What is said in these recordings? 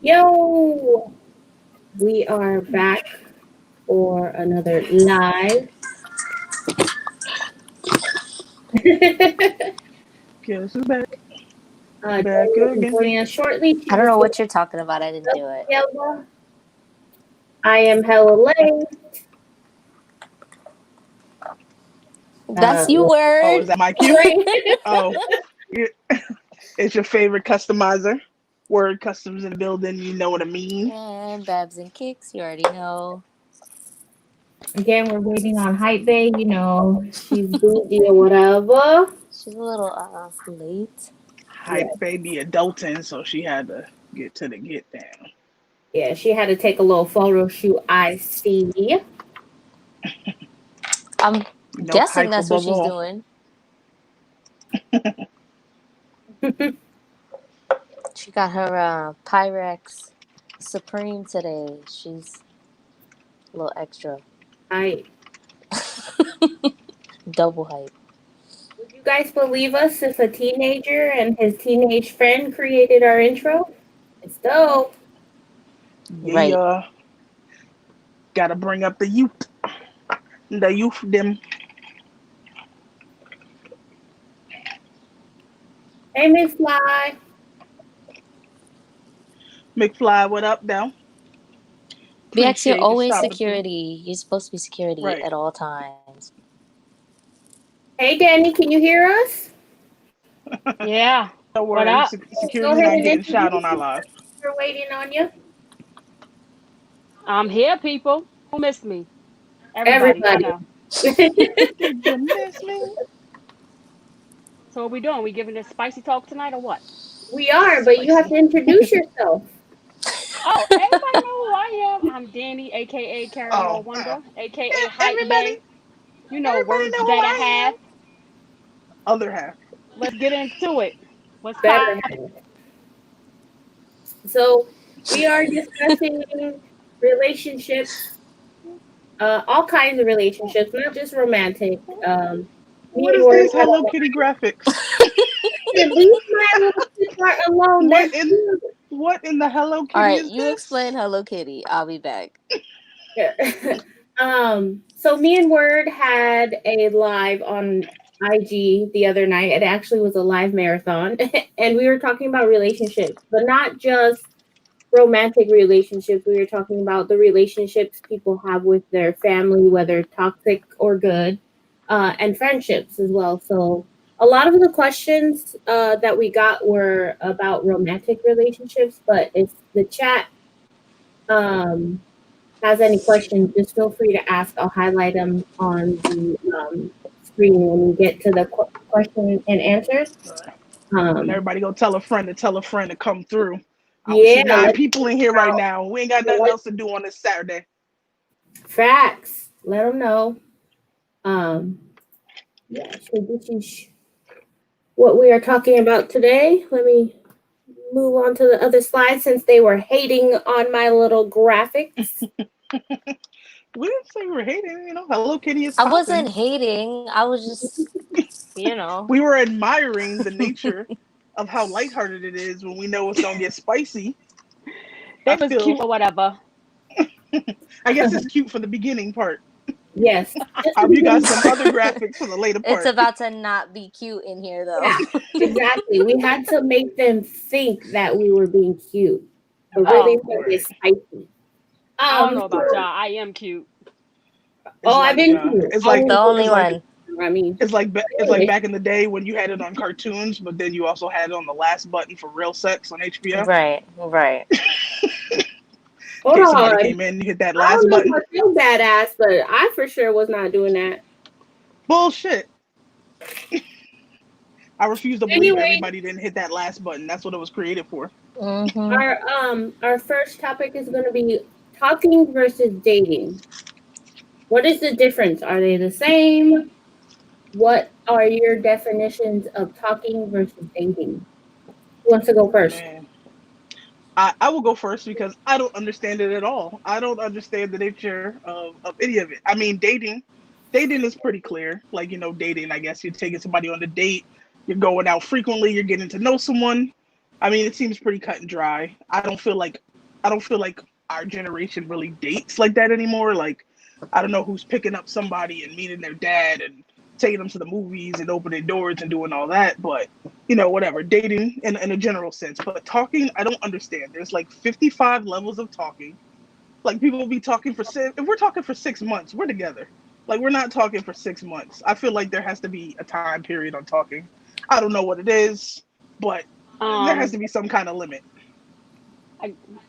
Yo, we are back for another live. Guess who's back? Dani Back will be again. joining us shortly. I don't know what you're talking about. I didn't do it. I am hella late. That's you Oh, word. is that my cue? Oh, it's your favorite customizer. Word customs in the building. You know what I mean. And Babz and Kicks, you already know. Again, we're waiting on Hype Bay. You know, she's busy or whatever. She's a little late. Hype baby adulting, so she had to get to the get down. Yeah, she had to take a little photo shoot. I see. I'm guessing that's what she's doing. She got her Pyrex Supreme today. She's a little extra. Hype. Double hype. Would you guys believe us if a teenager and his teenage friend created our intro? It's dope. Yeah, right. Gotta bring up the youth. The youth them. Hey, Miss Fly. McFly, what up, though? BX, you're always security. You're supposed to be security at all times. Hey, Dani, can you hear us? Yeah. Don't worry, what up? Security's not getting shot on our live. We're waiting on you. I'm here, people. Who missed me? Everybody. Did you miss me? So what we doing? We giving this spicy talk tonight or what? We are, but you have to introduce yourself. Oh, everybody know who I am. I'm Dani, a.k.a. Caramel Wonder, a.k.a. Hype Bay. You know, words know better half. Other half. Let's get into it. What's better poppin'? So we are discussing relationships, all kinds of relationships, not just romantic. What is this Hello Kitty graphics? Leave my little part alone. What in the Hello Kitty all right, is you this? explain Hello Kitty. I'll be back. So me and Word had a live on IG the other night. It actually was a live marathon, and we were talking about relationships, but not just romantic relationships. We were talking about the relationships people have with their family, whether toxic or good, and friendships as well. So a lot of the questions that we got were about romantic relationships, but if the chat has any questions, just feel free to ask. I'll highlight them on the screen when we get to the question and answers. And everybody go tell a friend to come through. I Yeah, see 9 people in here right now. We ain't got nothing else to do on this Saturday. Facts. Let them know. Yeah, so this is what we are talking about today. Let me move on to the other slide since they were hating on my little graphics. We didn't say we were hating, Hello Kitty is I popping. wasn't hating. I was just, We were admiring the nature of how lighthearted it is when we know it's going to get spicy. It was cute or whatever. I guess it's cute for the beginning part. Yes. You got some other graphics for the later part. It's about to not be cute in here, though. Yeah, exactly. We had to make them think that we were being cute. But really, it's spicy. I don't know about y'all. I am cute. I've been cute. It's like the only one. I mean, it's like back in the day when you had it on cartoons, but then you also had it on the last button for real sex on HBO. Right. Hold on. Somebody came in and hit that last button. I don't know if I feel badass, but I for sure was not doing that. Bullshit. I refuse to believe everybody didn't hit that last button. That's what it was created for. Mm-hmm. Our first topic is going to be talking versus dating. What is the difference? Are they the same? What are your definitions of talking versus dating? Who wants to go first? Man. I will go first because I don't understand it at all. I don't understand the nature of any of it. I mean, dating is pretty clear. Like, dating, I guess you're taking somebody on a date, you're going out frequently, you're getting to know someone. I mean, it seems pretty cut and dry. I don't feel like I don't feel like our generation really dates like that anymore. Like, I don't know who's picking up somebody and meeting their dad and taking them to the movies and opening doors and doing all that. But, whatever, dating in a general sense. But talking, I don't understand. There's like 55 levels of talking. Like, people will be talking if we're talking for 6 months, we're together. Like, we're not talking for 6 months. I feel like there has to be a time period on talking. I don't know what it is, but there has to be some kind of limit.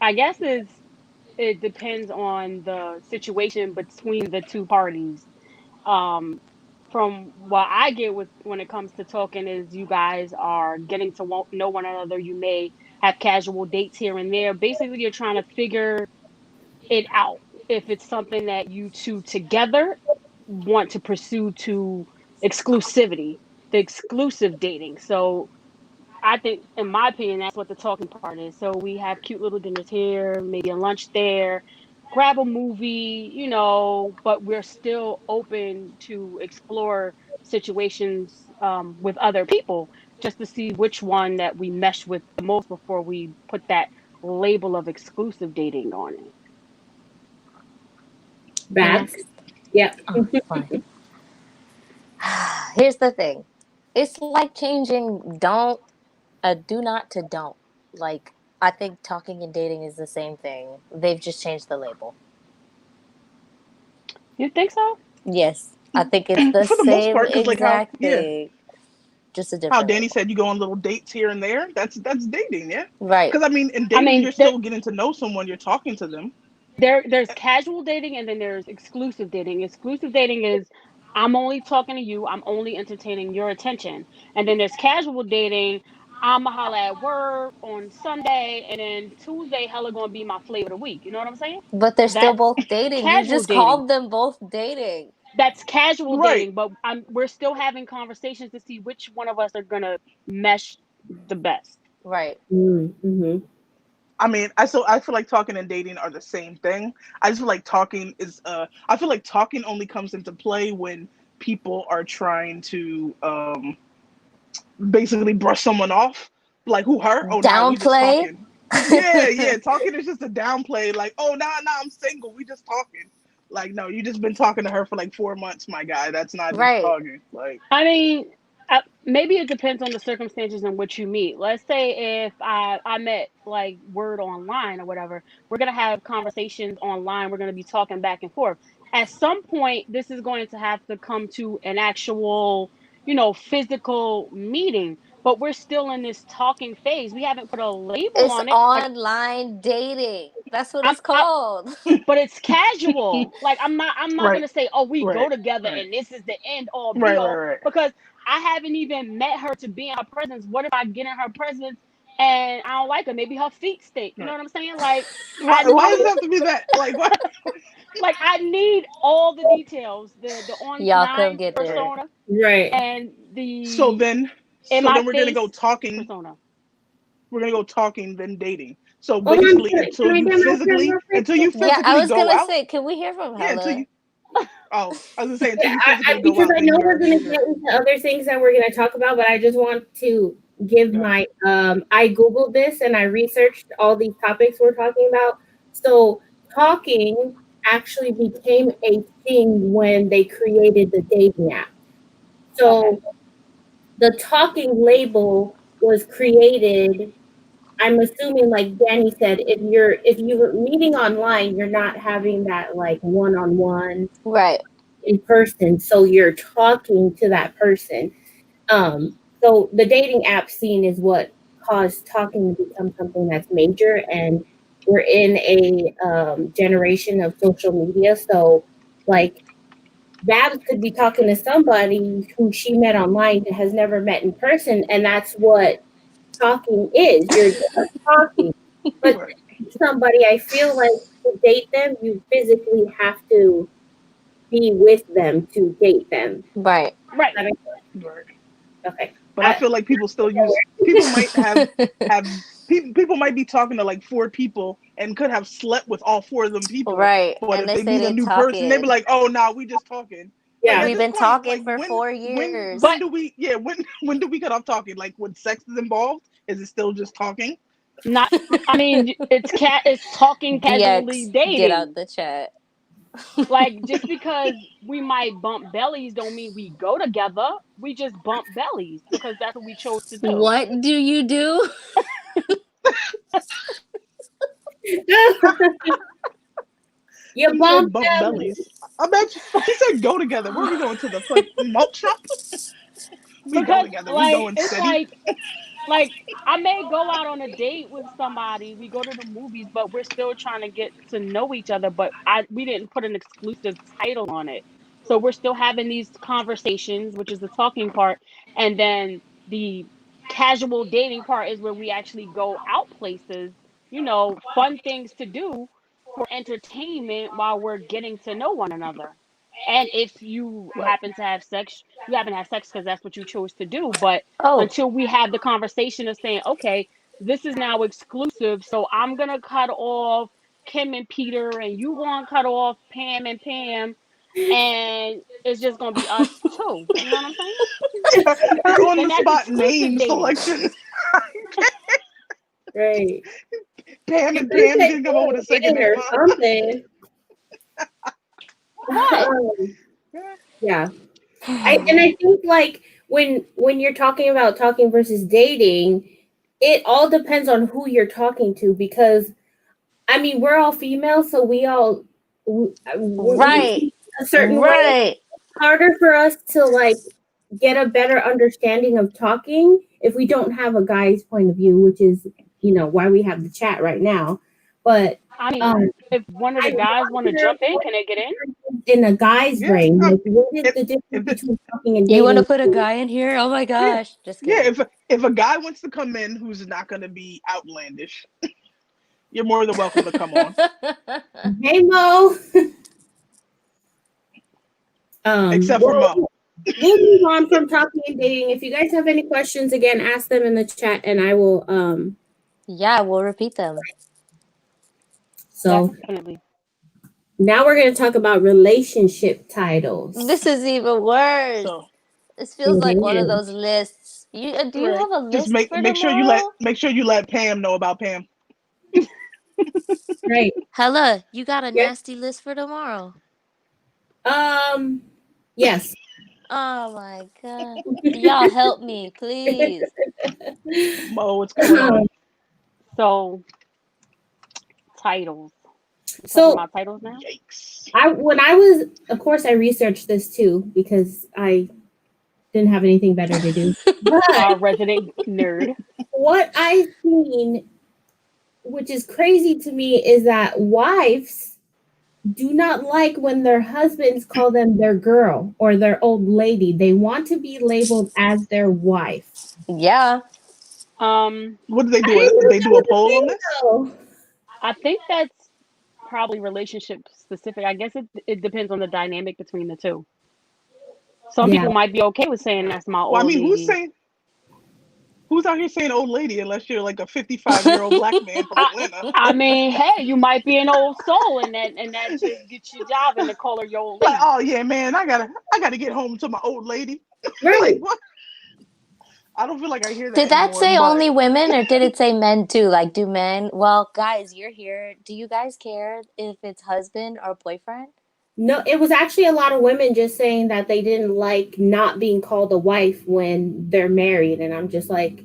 I guess it depends on the situation between the two parties. From what I get when it comes to talking is you guys are getting to know one another. You may have casual dates here and there. Basically, you're trying to figure it out if it's something that you two together want to pursue to exclusivity, the exclusive dating. So I think, in my opinion, that's what the talking part is. So we have cute little dinners here, maybe a lunch there, grab a movie, but we're still open to explore situations with other people just to see which one that we mesh with the most before we put that label of exclusive dating on it. Babz? Yeah. Oh, fine. Here's the thing. It's like changing do not to don't. Like, I think talking and dating is the same thing. They've just changed the label. You think so? Yes. I think it's the For the most same part, because exact thing. Just a different how Dani label. said, you go on little dates here and there. That's dating, yeah. Right. Because in dating, you're still getting to know someone. You're talking to them. There's casual dating and then there's exclusive dating. Exclusive dating is I'm only talking to you. I'm only entertaining your attention. And then there's casual dating. I'ma holla at work on Sunday, and then Tuesday hella gonna be my flavor of the week. You know what I'm saying? But they're still That's both dating. You casual just dating. called them both dating. That's casual Right. dating, but we're still having conversations to see which one of us are gonna mesh the best. Right. Mm-hmm. I feel like talking and dating are the same thing. I just feel like talking is I feel like talking only comes into play when people are trying to basically brush someone off. Like, who her? Oh, nah, we just Downplay? talking. Yeah. Talking is just a downplay. Like, oh, nah, I'm single. We just talking. Like, no, you just been talking to her for like 4 months, my guy. That's not just talking. Like, I mean, maybe it depends on the circumstances in which you meet. Let's say if I met like Word online or whatever, we're gonna have conversations online. We're gonna be talking back and forth. At some point, this is going to have to come to an actual, physical meeting. But we're still in this talking phase. We haven't put a label It's on it. online dating. That's what it's called. But it's casual. Like I'm not gonna say, oh, we go together and this is the end all be all, because I haven't even met her to be in her presence. What if I get in her presence and I don't like her? Maybe her feet stink. You know what I'm saying? Like, why does it have to be that? Like, what? Like, I need all the details. The online persona, right? And the so then we're gonna go talking. Persona. We're gonna go talking, then dating. So basically, until you physically yeah, I was go gonna out, say, can we hear from Hella? until you. I was gonna say until you physically go because out. I know we're gonna get into other things that we're gonna talk about, but I just want to give my I googled this and I researched all these topics we're talking about. So talking actually became a thing when they created the dating app. So the talking label was created. I'm assuming, like Dani said, if you're meeting online, you're not having that like one-on-one right in person. So you're talking to that person. So the dating app scene is what caused talking to become something that's major, and we're in a generation of social media. So like Babz could be talking to somebody who she met online and has never met in person, and that's what talking is. You're just talking. But somebody, I feel like to date them, you physically have to be with them to date them. Right. Okay. But I feel like people still people might have people might be talking to like 4 people and could have slept with all 4 of them people. Right. But and if they meet a new person, they be like, oh, nah, we just talking. Yeah. Like, we've been talking for 4 years. When do we cut off talking? Like, when sex is involved, is it still just talking? Not, I mean, it's talking casually DX, get out dating. the chat. Like, just because we might bump bellies don't mean we go together. We just bump bellies because that's what we chose to do. What do you do? You He bump said bump bellies. bellies. I bet you, he said go together. Where are we going to the malt shop? We go Because, together. We like, going it's steady. like I may go out on a date with somebody. We go to the movies, but we're still trying to get to know each other. But we didn't put an exclusive title on it, so we're still having these conversations, which is the talking part, and then the casual dating part is where we actually go out places. Fun things to do for entertainment while we're getting to know one another. And if you Right. happen to have sex, you happen to have sex because that's what you chose to do. But Oh, until we have the conversation of saying, okay, this is now exclusive, so I'm gonna cut off Kim and Peter, and you gonna cut off Pam and Pam, and it's just gonna be us two. You know what I'm saying? Her on Then the that's spot exclusive name dating. selection. Right. Pam You and could Pam say didn't come up with a second Jane name, or huh? something. What? Yeah. I think like when you're talking about talking versus dating, it all depends on who you're talking to because I mean we're all female, so we right, think a certain way. right. Harder for us to like get a better understanding of talking if we don't have a guy's point of view, which is why we have the chat right now. But I mean, um, if one of I the guys want to wonder jump in, can they get in? in a guy's Yeah. brain, like what is If, the difference if between talking and You want to dating? put a guy in here? Oh my yeah, gosh. Just yeah. kidding. If a guy wants to come in who's not going to be outlandish, you're more than welcome to come on. Hey Mo. Except for Mo. We'll move on from talking and dating. If you guys have any questions, again, ask them in the chat, and I will. Yeah, we'll repeat them. So Definitely. now we're going to talk about relationship titles. This is even worse. So This feels like one of It those lists. Do you right. have a Just list for tomorrow? make sure you let Pam know about Pam. is. Right. Hella, you got a Yep. nasty list for tomorrow. Yes. Oh my god. Y'all help me, please. Mo, what's going on? So, titles. We're talking So about titles now? Yikes. when I was, of course, I researched this too because I didn't have anything better to do. But Our resident nerd. what I've seen, which is crazy to me, is that wives do not like when their husbands call them their girl or their old lady. They want to be labeled as their wife. Yeah. What did they I do? didn't know They that do a was a poll on thing, this? though. I think that's probably relationship specific. I guess it depends on the dynamic between the two. Some Yeah. people might be okay with saying that's my Well, I old mean, lady. who's out here saying old lady unless you're like a 55-year-old black man from Atlanta? I mean, hey, you might be an old soul, and that just gets your job and to call her your old Like, lady. oh yeah, man, I gotta get home to my old lady. Right. Like what? I don't feel like I hear that Did that anymore. say But only women or did it say men too? Like, do men, well, guys, you're here. Do you guys care if it's husband or boyfriend? No, it was actually a lot of women just saying that they didn't like not being called a wife when they're married. And I'm just like,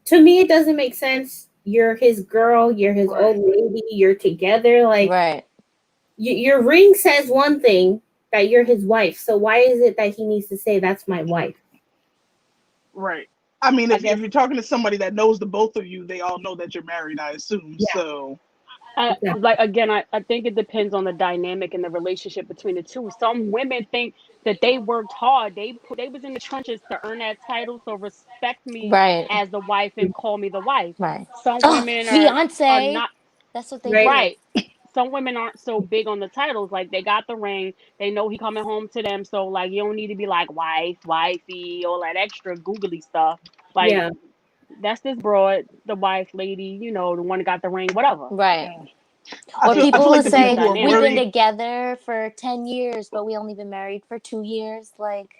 to me, it doesn't make sense. You're his girl, you're his right. old lady, you're together. Like, Right. your ring says one thing that you're his wife. So why is it that he needs to say that's my wife? Right. I mean, I if guess you're talking to somebody that knows the both of you, they all know that you're married, I assume. Yeah. So Exactly. like again, I think it depends on the dynamic and the relationship between the two. Some women think that they worked hard. They was in the trenches to earn that title, so respect me Right. as the wife and call me the wife. Right. Some Oh, women are fiance. not That's what they Right. do. right. Some women aren't so big on the titles. Like they got the ring, they know he coming home to them. So like you don't need to be like wife, wifey, all that extra googly stuff. Like Yeah. that's this broad, the wife, lady, the one that got the ring, whatever. Right. I Or feel people like will the Depends on the say, people who are we've dynamic. been really together for 10 years, but we only been married for 2 years. Like,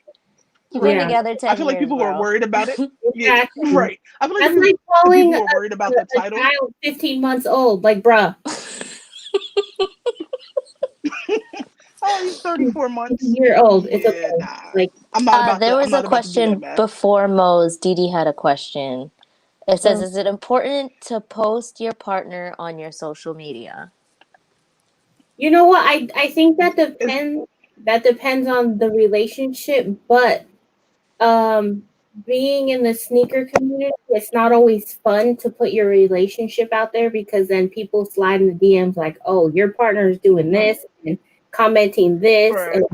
You've been Yeah. together I 10 feel like years, people who are bro. worried about it. Yeah, Exactly. right. I feel like That's like the calling people who are worried about the a title. child 15 months old. Like, bruh, Oh, he's 34 he's a months. year old. It's Yeah, okay. nah. Like, There I'm was a not about to do that question math. before Mo's. Didi had a question. It says, oh, is it important to post your partner on your social media? you know what? I think that It's depends on the relationship, but um being in the sneaker community, it's not always fun to put your relationship out there because then people slide in the DMs like, oh, your partner is doing this and commenting this, right. and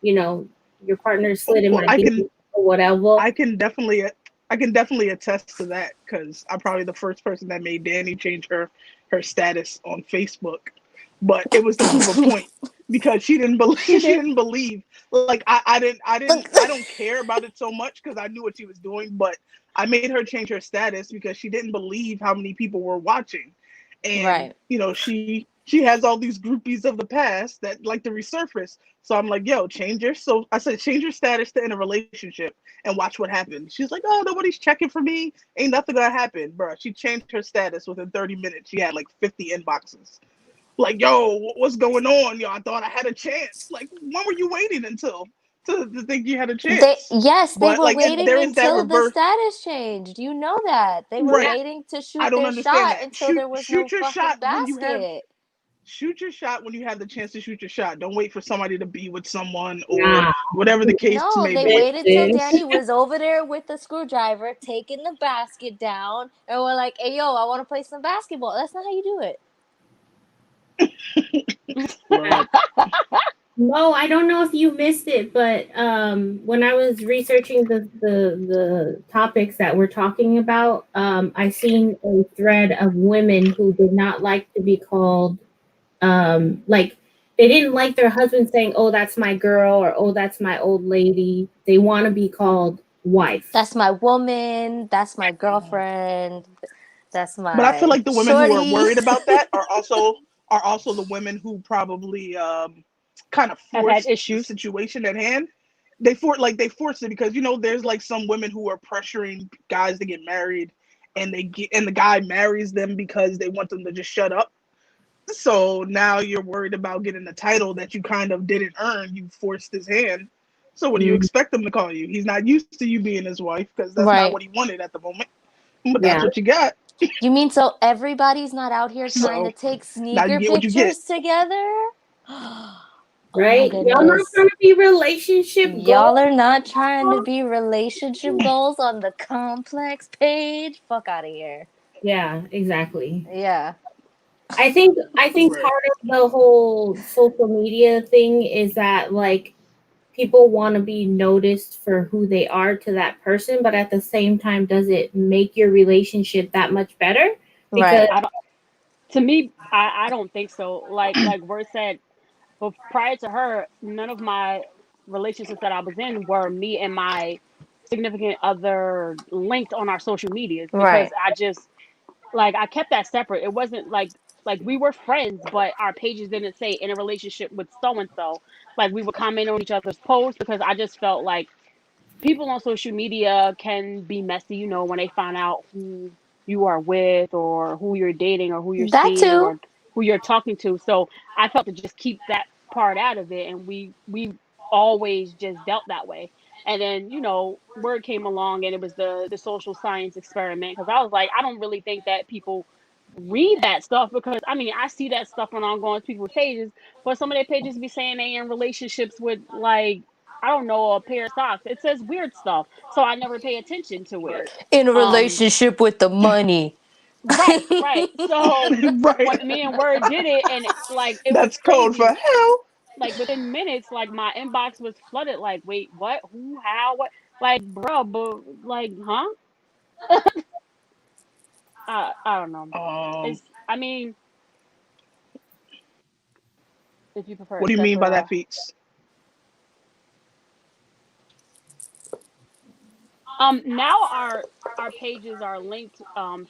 you know, your partner slid in Well, my DMs or whatever. I can definitely I can definitely attest to that because I'm probably the first person that made Dani change her status on Facebook, but it was to prove a point because she didn't believe She she did. didn't believe. Like I don't care about it so much because I knew what she was doing, but I made her change her status because she didn't believe how many people were watching, and Right. she has all these groupies of the past that like to resurface. So I'm like, yo, I said change your status to in a relationship and watch what happens. She's like, oh, nobody's checking for me. Ain't nothing gonna happen, bro. She changed her status within 30 minutes. She had like 50 inboxes. Like, yo, what's going on? Yo, I thought I had a chance. Like, when were you waiting until to think you had a chance? They But were like, waiting there is that until the reverse. status changed. You know that. They were Right. Yeah, waiting to I shoot don't their understand shot that. until there was no Shoot your fucking shot when basket. shoot your shot when you have the chance to shoot your shot. Don't wait for somebody to be with someone or nah, whatever the case No, may they be. waited till sis. Dani was over there with the screwdriver, taking the basket down, and we're like, hey, yo, I want to play some basketball. That's not how you do it. Lord. Mo, I don't know if you missed it, but when I was researching the topics that we're talking about, I seen a thread of women who did not like to be called like they didn't like their husband saying, "Oh, that's my girl," or "Oh, that's my old lady." They want to be called wife. That's my woman. That's my girlfriend. That's But I feel my like the women who are shorty. worried about that are also the women who probably kind of Have had forced the issues. situation at hand. They forced it because there's like some women who are pressuring guys to get married, and the guy marries them because they want them to just shut up. So now you're worried about getting the title that you kind of didn't earn. You forced his hand. So what do you Mm, expect him to call you? He's not used to you being his wife because that's not Right. what he wanted at the moment. But that's yeah, what you got. You mean so everybody's not out here trying to So take now you sneaker get what you get. pictures together? Oh my right. Y'all not goodness. trying to be relationship Y'all goals. are not trying to be relationship goals on the complex page? Fuck out of here. Yeah, exactly. Yeah. I think Right. part of the whole social media thing is that like people want to be noticed for who they are to that person, but at the same time, does it make your relationship that much better? Because Right. I don't. To me, I don't think so. Like Word said, but prior to her, none of my relationships that I was in were me and my significant other linked on our social medias because Right. I just like I kept that separate. It wasn't like we were friends, but our pages didn't say in a relationship with so and so. Like we would comment on each other's posts because I just felt like people on social media can be messy, when they find out who you are with or who you're dating or who you're That seeing too. or who you're talking to. So I felt to just keep that part out of it, and we always just dealt that way. And then word came along, and it was the social science experiment because I was like, I don't really think that people read that stuff because I mean I see that stuff when I'm going to people's pages, but some of their pages be saying they in relationships with like I don't know, a pair of socks. It says weird stuff. So I never pay attention to it. Right. In a Um, relationship with the money. right, right. So Right. when me and Word did it and like it was That's code for crazy. hell. Like within minutes, like my inbox was flooded, like, wait, what? Who, how, what? Like, bro, but like, huh? I don't know. Um, It's I mean, if you prefer what it do you mean separate by that, or Feats? now our pages are linked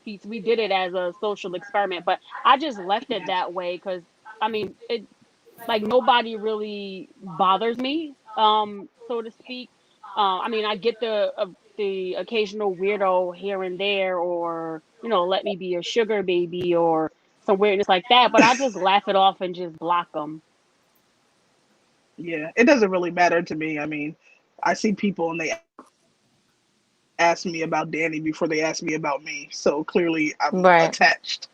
feeds. We did it as a social experiment, but I just left it that way because I mean it like nobody really bothers me, so to speak. I mean, I get the occasional weirdo here and there, or let me be a sugar baby or some weirdness like that. But I just laugh it off and just block them. Yeah, it doesn't really matter to me. I mean, I see people and they ask me about Danny before they ask me about me. So clearly I'm Right. attached.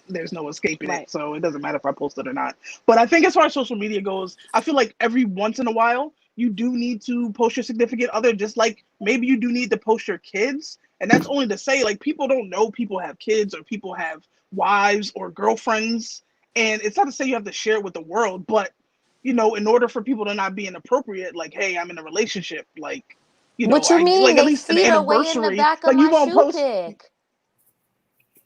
There's no escaping Right. it. So it doesn't matter if I post it or not. But I think as far as social media goes, I feel like every once in a while you do need to post your significant other, just like maybe you do need to post your kids. And that's only to say, like, people don't know people have kids or people have wives or girlfriends. And it's not to say you have to share it with the world, but in order for people to not be inappropriate, like, hey, I'm in a relationship, like, What you I mean? like at They least an feet are way in the anniversary, back of like my shoe pick.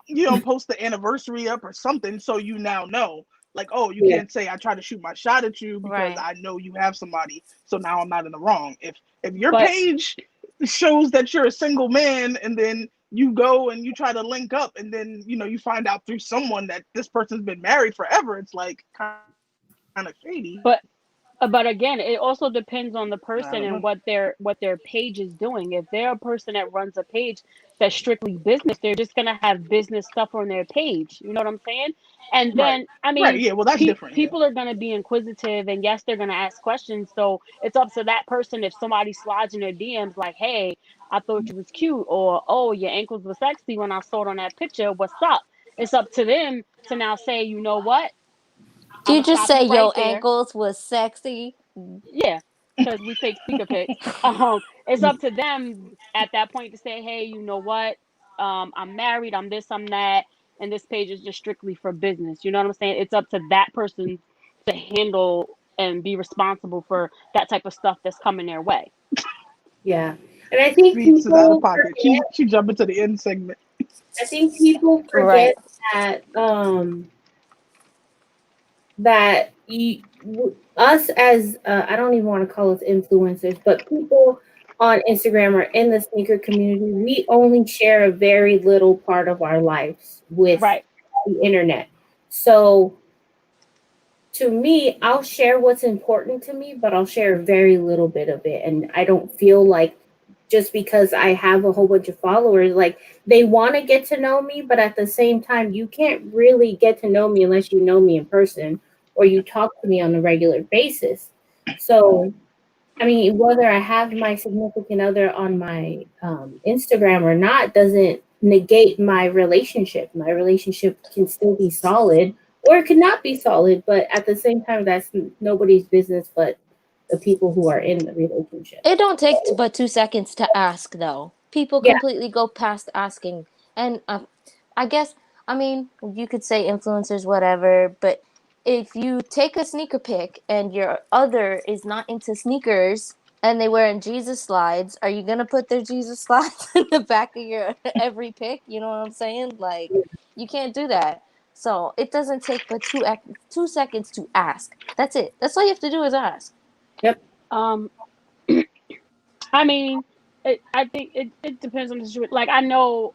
you don't post the anniversary up or something, so you now know, like, oh, you Yeah. can't say I try to shoot my shot at you because Right. I know you have somebody, so now I'm not in the wrong. If your But page shows that you're a single man and then you go and you try to link up and then you find out through someone that this person's been married forever, it's like kind of shady. but But again, it also depends on the I person don't and know. what their page is doing. If they're a person that runs a page that's strictly business, they're just gonna have business stuff on their page. You know what I'm saying? And Right. then, I Right. mean, Yeah. Well, that's different. Yeah. people are gonna be inquisitive, and yes, they're gonna ask questions. So it's up to that person. If somebody slides in their DMs like, "Hey, I thought you was cute," or "Oh, your ankles were sexy when I saw it on that picture. What's up?" It's up to them to now say, "You know what? I'm You gonna just stop say you right your there." ankles was sexy. Yeah, because we take sneaker pics. It's up to them at that point to say, hey, you know what? I'm married. I'm this. I'm that. And this page is just strictly for business. You know what I'm saying? It's up to that person to handle and be responsible for that type of stuff that's coming their way. Yeah. And I think Beats is out of people pocket. forget, She jumped into the end segment. I think people Right. forget that that us as I don't even want to call us influencers, but people on Instagram or in the sneaker community, we only share a very little part of our lives with Right. the internet. So to me, I'll share what's important to me, but I'll share very little bit of it. And I don't feel like just because I have a whole bunch of followers, like they want to get to know me, but at the same time, you can't really get to know me unless you know me in person or you talk to me on a regular basis. So, I mean, whether I have my significant other on my Instagram or not doesn't negate my relationship. My relationship can still be solid or it could not be solid, but at the same time, that's nobody's business but the people who are in the relationship. It don't take but 2 seconds to ask, though. People Yeah, completely go past asking, and I guess, I mean, you could say influencers, whatever, but if you take a sneaker pic and your other is not into sneakers and they wearing Jesus slides, are you gonna put their Jesus slides in the back of your every pic? You know what I'm saying? Like, you can't do that. So it doesn't take but 2 seconds to ask. That's it. That's all you have to do is ask. yep. Um, I mean, I think it depends on the situation. Like I know,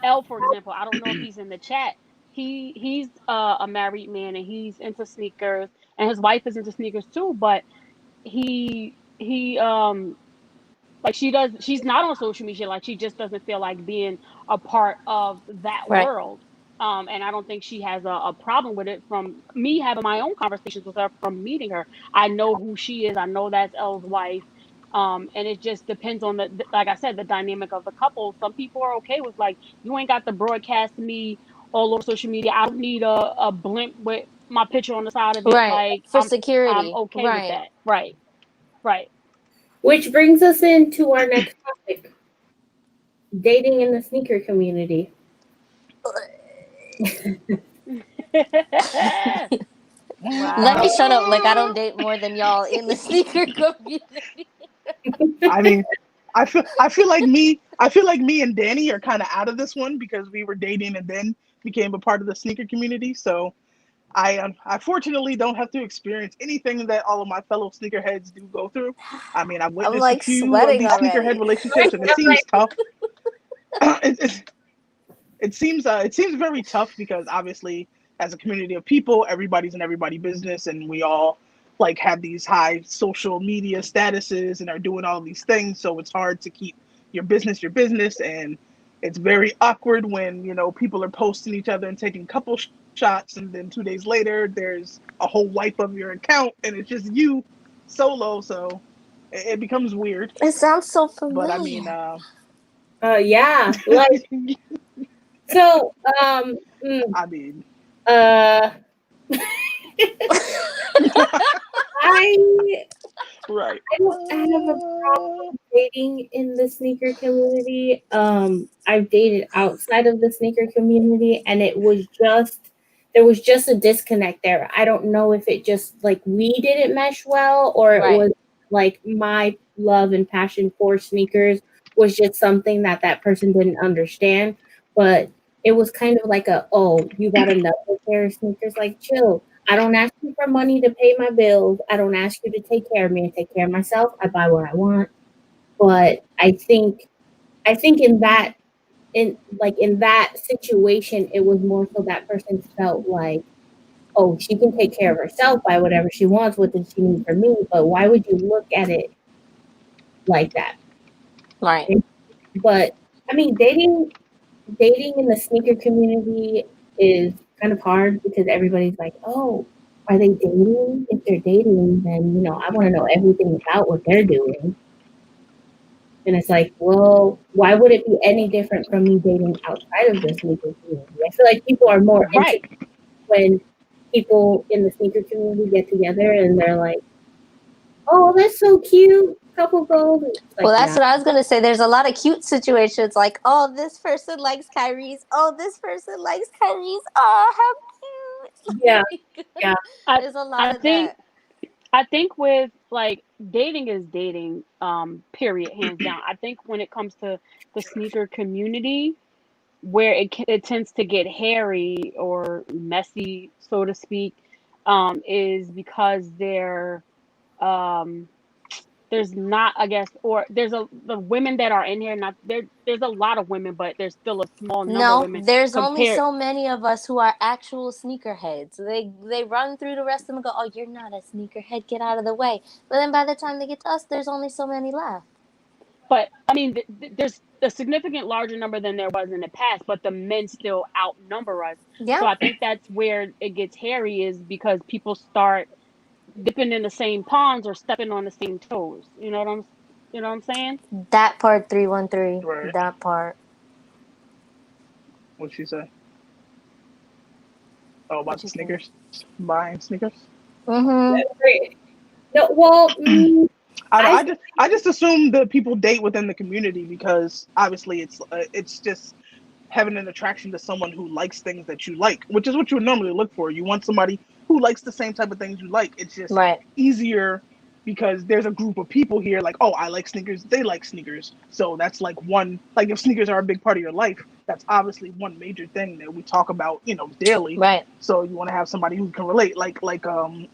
L, for example. I don't know if he's in the chat. He's a married man and he's into sneakers, and his wife is into sneakers too. But he like she's not on social media. Like she just doesn't feel like being a part of that Right. world. And I don't think she has a problem with it. From me having my own conversations with her, from meeting her, I know who she is. I know that's Elle's wife. And it just depends on like I said, the dynamic of the couple. Some people are okay with, like, you ain't got to broadcast me all over social media. I don't need a blimp with my picture on the side of it. Right. Like For I'm security. okay with Right. that. Right. Right. Which brings us into our next topic, dating in the sneaker community. Let me Wow. shut up. Like, I don't date more than y'all in the sneaker community. I mean, I feel like me and Danny are kind of out of this one because we were dating and then became a part of the sneaker community. So I fortunately don't have to experience anything that all of my fellow sneakerheads do go through. I mean, I've I'm witnessed a like few of sweating these sneakerhead already. relationships, and it seems tough. it, it seems very tough because obviously, as a community of people, everybody's in everybody's business, and we all like have these high social media statuses and are doing all these things. So it's hard to keep your business, and it's very awkward when, you know, people are posting each other and taking couple shots, and then 2 days later there's a whole wipe of your account and it's just you solo. So it becomes weird. It sounds so But I mean, familiar. Yeah, like so. I mean, Uh, I right. I don't have a problem dating in the sneaker community. I've dated outside of the sneaker community, and there was just a disconnect there. I don't know if it just like we didn't mesh well, or it Right. was like my love and passion for sneakers was just something that person didn't understand. But it was kind of like oh, you got another pair of sneakers, like chill. I don't ask you for money to pay my bills. I don't ask you to take care of me and take care of myself. I buy what I want. But I think in that situation, it was more so that person felt like, oh, she can take care of herself, buy whatever she wants. What does she need from me? But why would you look at it like that? Right. But I mean, dating in the sneaker community is kind of hard because everybody's like, oh, are they dating? If they're dating, then, you know, I want to know everything about what they're doing. And it's like, well, why would it be any different from me dating outside of the sneaker community? I feel like people are more Right. interested when people in the sneaker community get together and they're like, oh, that's so cute. Couple goals. Like, Well, that's nah. what I was going to say. There's a lot of cute situations like, oh, this person likes Kyrie's. Oh, this person likes Kyrie's. Oh, how cute. Yeah. Like, Yeah. there's a lot I of think that. I think with like dating is dating, period, hands down. I think when it comes to the sneaker community, where it tends to get hairy or messy, so to speak, is because um, there's not, I guess, or there's the women that are in here. Not there. There's a lot of women, but there's still a small number of No, women there's only compared. so many of us who are actual sneakerheads. They run through the rest of them and go, oh, you're not a sneakerhead. Get out of the way. But then by the time they get to us, there's only so many left. But I mean, there's a significant larger number than there was in the past, but the men still outnumber us. Yeah. So I think that's where it gets hairy, is because people start dipping in the same ponds or stepping on the same toes. You know what I'm saying? That part 313. Right. That part. What'd she say? Oh, about What the you think? sneakers? Buying sneakers? Mm-hmm. Great. No, well, I just assume that people date within the community because obviously it's just having an attraction to someone who likes things that you like, which is what you would normally look for. You want somebody who likes the same type of things you like. It's just Right. easier because there's a group of people here like, oh, I like sneakers, they like sneakers. So that's like one, like if sneakers are a big part of your life, that's obviously one major thing that we talk about, you know, daily. Right. So you want to have somebody who can relate, like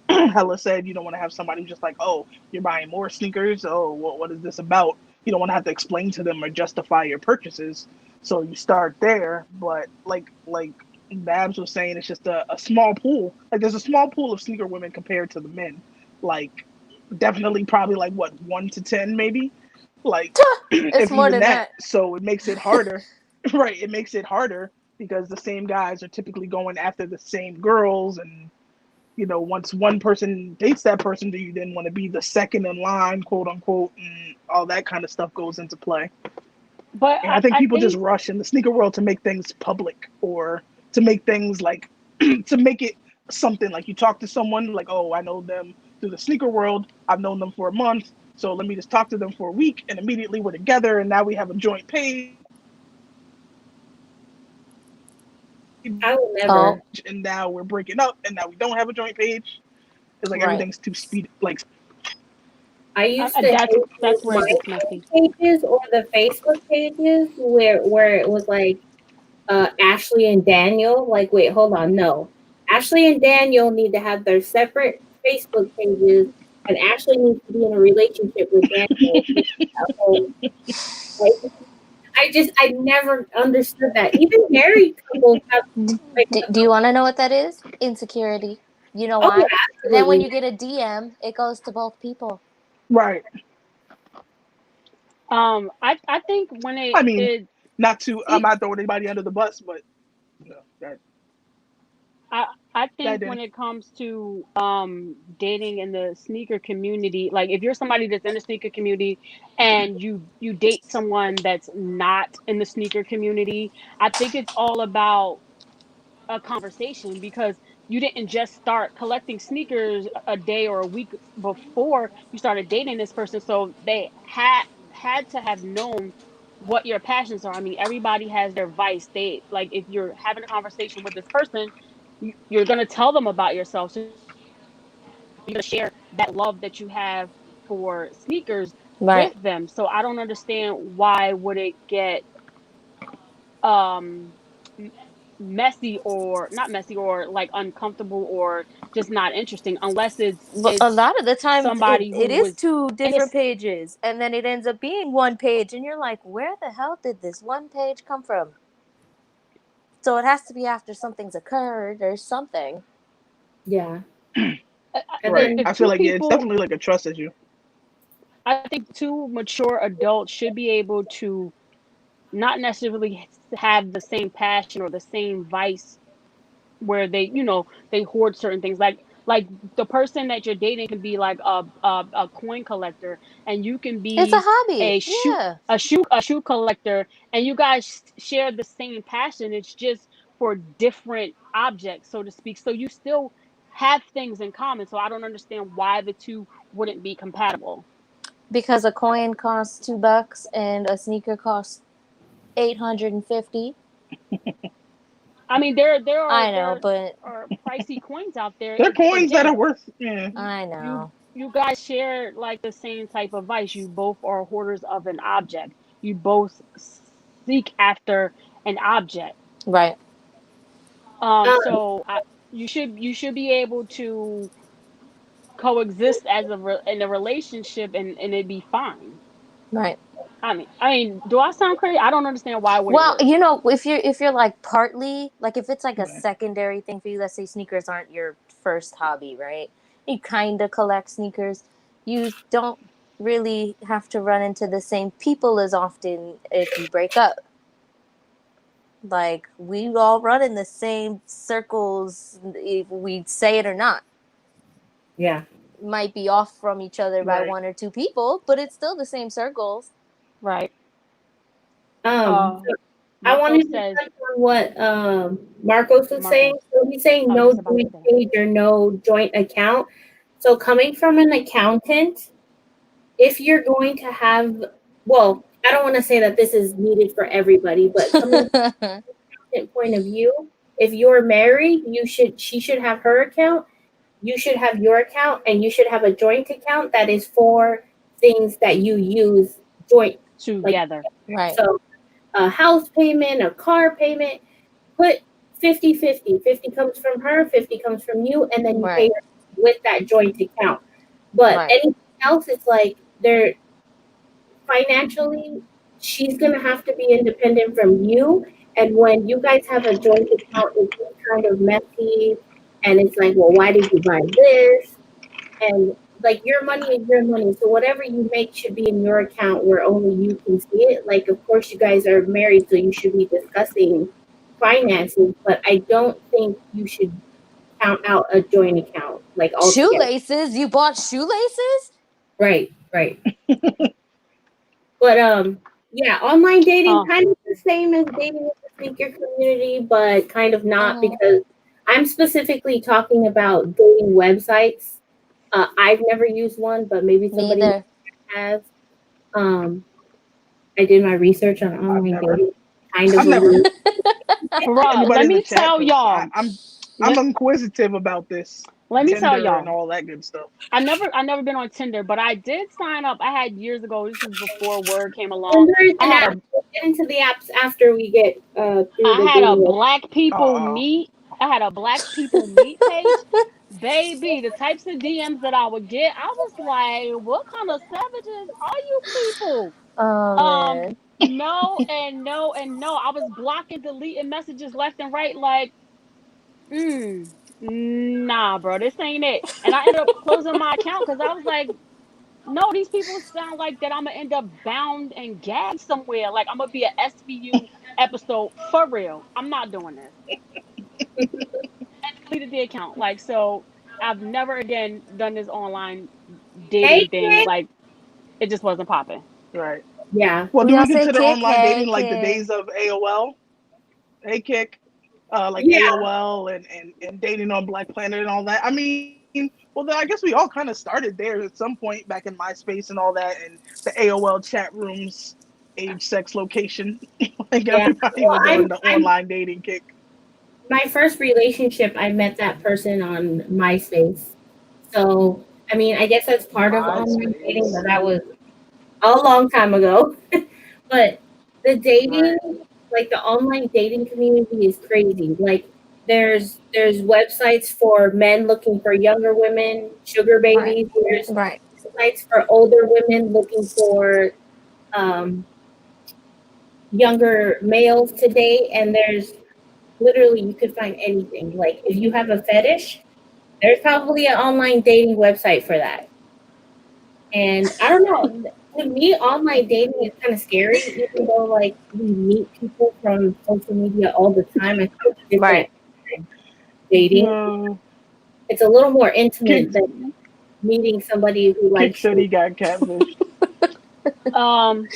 Hella said, you don't want to have somebody who's just like, oh, you're buying more sneakers, oh, what is this about? You don't want to have to explain to them or justify your purchases. So you start there, but like Babz was saying, it's just a small pool. Like there's a small pool of sneaker women compared to the men. Like definitely probably like what, 1 to 10 maybe, like It's if more even than that. So it makes it harder. Right, it makes it harder because the same guys are typically going after the same girls, and you know, once one person dates that person, do you then want to be the second in line, quote unquote, and all that kind of stuff goes into play. But And I think I people just think rush in the sneaker world to make things public, or to make things like to make it something. Like you talk to someone like, oh, I know them through the sneaker world, I've known them for a month, so let me just talk to them for a week and immediately we're together and now we have a joint page I will Oh, never. and now we're breaking up and now we don't have a joint page. It's like right. everything's too speed, like I used to hate that's those where it gets messy. MySpace pages or the Facebook pages where it was like Ashley and Daniel. Like, wait, hold on, no. Ashley and Daniel need to have their separate Facebook pages, and Ashley needs to be in a relationship with Daniel. Like, I never understood that. Even married couples have like, Do you want to know what that is? Insecurity. You know Oh, why? Then when absolutely. you get a DM, it goes to both people. Right. I think when I mean, it I'm see, not throwing anybody under the bus, but you know, I I that think when didn't. it comes to dating in the sneaker community, like if you're somebody that's in the sneaker community and you date someone that's not in the sneaker community, I think it's all about a conversation, because you didn't just start collecting sneakers a day or a week before you started dating this person, so they had to have known what your passions are. I mean, everybody has their vice. They, like, if you're having a conversation with this person, you're going to tell them about yourself, so you're going to share that love that you have for sneakers with Right. them. So I don't understand why would it get um messy, or not messy, or like uncomfortable, or just not interesting, unless But a it's lot of the times somebody it who is was two in different this. pages, and then it ends up being one page, and you're like, where the hell did this one page come from? So it has to be after something's occurred or something. Yeah. And Right. then I If feel two like, yeah, it's people, definitely like a trust issue. I think two mature adults should be able to not necessarily have the same passion or the same vice, where they hoard certain things, like the person that you're dating can be like a coin collector, and you can It's a be hobby. a shoe Yeah. a shoe collector, and you guys share the same passion. It's just for different objects, so to speak, so you still have things in common. So I don't understand why the two wouldn't be compatible. Because a coin costs $2 and a sneaker costs 850. I mean, there are I know, but pricey coins out there. There are It's, coins that again, are worth. Yeah. I you know. you guys share like the same type of vice. You both are hoarders of an object. You both seek after an object. Right. um, So you should be able to coexist in a relationship, and it be fine. Right. I mean, do I sound crazy? I don't understand why it wouldn't Well, work. if you're like partly, like if it's like a Right. secondary thing for you, let's say sneakers aren't your first hobby, right? You kind of collect sneakers. You don't really have to run into the same people as often if you break up. Like we all run in the same circles, if we say it or not. yeah. Might be off from each other by Right. one or two people, but it's still the same circles. Right. Um, Uh, I Marco wanted to says. touch on what Marcos was saying. Marcos. So he's saying Oh, no just about to joint say. page or no joint account. So coming from an accountant, if you're going to have, well, I don't want to say that this is needed for everybody, but coming from an accountant point of view, if you're married, she should have her account, you should have your account, and you should have a joint account that is for things that you use joint, like Together. Right. so a house payment, a car payment, put 50-50. 50 comes from her, 50 comes from you, and then you pay Right. her with that joint account. But Right. anything else, it's like they're financially, she's going to have to be independent from you. And when you guys have a joint account, it's kind of messy. And it's like, well, why did you buy this? And like your money is your money. So whatever you make should be in your account where only you can see it. Like, of course, you guys are married, so you should be discussing finances. But I don't think you should count out a joint account like altogether. Shoelaces? You bought shoelaces? Right, right. But yeah, online dating Uh, kind of the same as dating in the sneaker community, but kind of not Mm-hmm. because I'm specifically talking about dating websites. I've never used one, but maybe Me somebody either. has. Um, I did my research on I've online never. dating, kind of I've a never. little. bruh, Anybody let in the me chat? tell Because y'all. I'm Let, inquisitive about this let me tell Tinder and y'all. all that good stuff. I never been on Tinder, but I did sign up. I had years ago. This is before Word came along. Tinder is I an had app. a We'll get into the apps after we get through I the had a dating. black people Uh meet. I had a black people meet page. Baby, the types of DMs that I would get, I was like, what kind of savages are you people? Oh Um, man. no and no and no. I was blocking, deleting messages left and right, like, mm. nah, bro, this ain't it. And I ended up closing my account because I was like, no, these people sound like that I'm gonna end up bound and gagged somewhere. Like I'm gonna be an SVU episode for real. I'm not doing this. And deleted the account. Like so, I've never again done this online Hey, dating thing. kid. Like it just wasn't popping. Right. Yeah. Well, We do all we say consider kick, online hey dating like the kick. days of AOL? Hey, Kick, like Yeah. AOL and dating on Black Planet and all that. I mean, well, I guess we all kind of started there at some point back in MySpace and all that, and the AOL chat rooms, age, sex, location. Like Yeah. everybody Well, was on the I'm online dating kick. my first relationship. I met that person on MySpace. So I mean, I guess that's part of online dating, but MySpace. that was a long time ago. But the dating, Right. like the online dating community is crazy. Like there's websites for men looking for younger women, sugar Right. babies. There's Right. sites for older women looking for um, younger males to date, and there's literally you could find anything. Like if you have a fetish, there's probably an online dating website for that. And I don't know. To me, online dating is kind of scary, even though like we meet people from social media all the time. I think it's different Right. than dating. No. It's a little more Kick, intimate than meeting somebody who Kick likes said you. he got catfished. Um,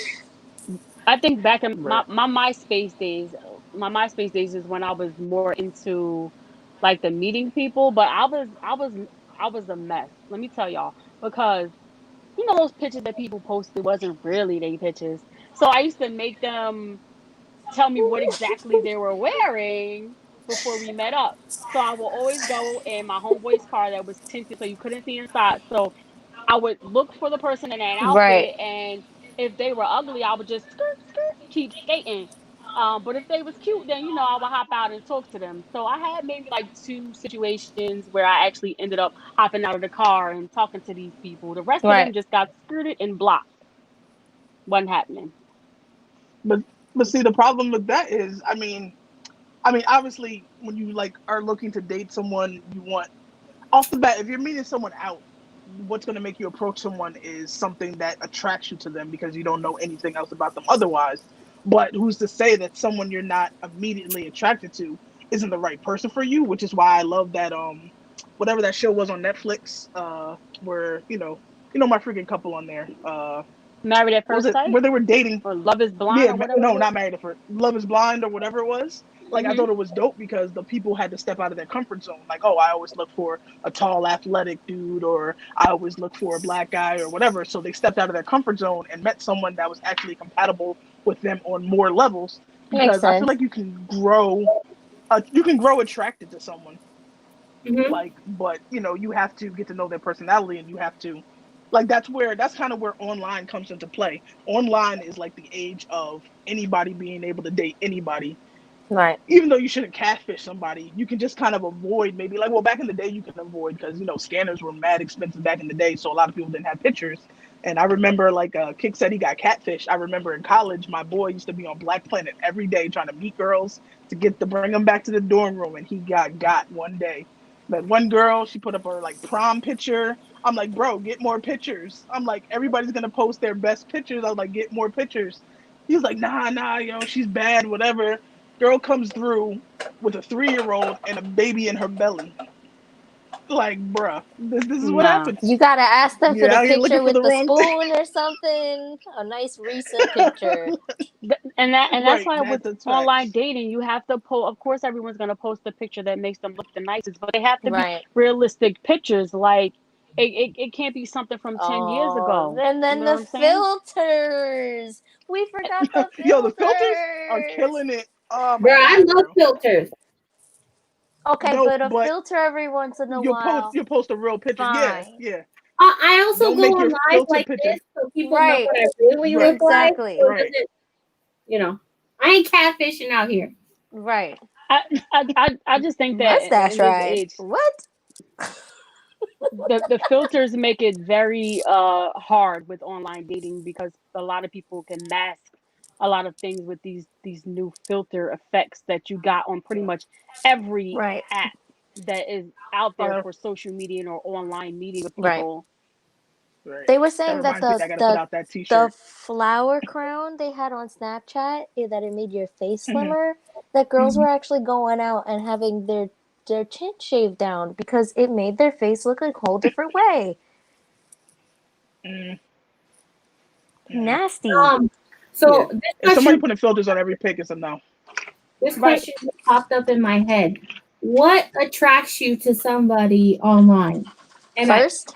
I think back in Right. my MySpace days is when I was more into like the meeting people, but I was a mess. Let me tell y'all because you know those pictures that people posted wasn't really they pictures. So I used to make them tell me what exactly they were wearing before we met up. So I will always go in my homeboy's car that was tinted so you couldn't see inside. So I would look for the person in that Right. outfit, and if they were ugly, I would just skirt, skirt, keep skating. But if they was cute, then I would hop out and talk to them. So I had maybe like two situations where I actually ended up hopping out of the car and talking to these people. The rest of them Right. just got skirted and blocked. Wasn't happening. But see, the problem with that is, I mean, obviously, when you like are looking to date someone, you want off the bat, if you're meeting someone out, what's going to make you approach someone is something that attracts you to them because you don't know anything else about them otherwise. But who's to say that someone you're not immediately attracted to isn't the right person for you? Which is why I love that whatever that show was on Netflix, where my freaking couple on there, Married at what was First it, Sight where they were dating. or Love is Blind Yeah, or whatever it no, was. not Married at First. Love is Blind or whatever it was. Like I Hmm. thought it was dope because the people had to step out of their comfort zone. Like, oh, I always look for a tall, athletic dude, or I always look for a black guy, or whatever. So they stepped out of their comfort zone and met someone that was actually compatible with them on more levels. Makes Because I feel sense. like you can grow attracted to someone, Hmm. like, but you have to get to know their personality, and you have to, like, that's kind of where online comes into play. Online is like the age of anybody being able to date anybody. Right. Even though you shouldn't catfish somebody, you can just kind of avoid, maybe, like, well, back in the day you can avoid because scanners were mad expensive back in the day, so a lot of people didn't have pictures. And I remember, like, Kick said he got catfished. I remember in college my boy used to be on Black Planet every day trying to meet girls to bring them back to the dorm room, and he got one day. That one girl, she put up her like prom picture. I'm like, bro, get more pictures. I'm like, everybody's gonna post their best pictures. I was like, get more pictures. He was like, nah, she's bad, whatever. Girl comes through with a 3-year-old and a baby in her belly. Like, bruh, this is what Nah. You happens. gotta ask them for You're the out here looking picture for with the the wrong thing. spoon or something. A nice recent picture. And that's Right, why with that's online facts. dating you have to post. Of course everyone's going to post the picture that makes them look the nicest, but they have to be Right. realistic pictures. Like it can't be something from 10 years Oh, ago. and You then know what the I'm saying? filters. We forgot the Yo, the filters are filters. killing it. Oh my Bro, I god, love bro. filters. Okay, No, but a but filter every once in a while. you'll post a real picture. Yeah, Fine. yeah. I also Don't go make on your live filter like picture. this so people know Right. what I really Right, look like. So Exactly. it right. doesn't, I ain't catfishing out here. Right. I just think that Mustache in this ride. age What? the filters make it very hard with online dating because a lot of people can mask a lot of things with these new filter effects that you got on pretty much every Right. app. that is out there Uh, for social media or online meeting with Right. people. right. They were That saying that reminds me, I gotta put out that the T-shirt. flower crown they had on Snapchat, that it made your face Mhm. slimmer, that girls Mhm. were actually going out and having their chin shaved down because it made their face look a whole different way. Mm, mm. Nasty. Yeah. So this If somebody question, putting filters on every pic, it's a no. this Right. question just popped up in my head. What attracts you to somebody online? And First,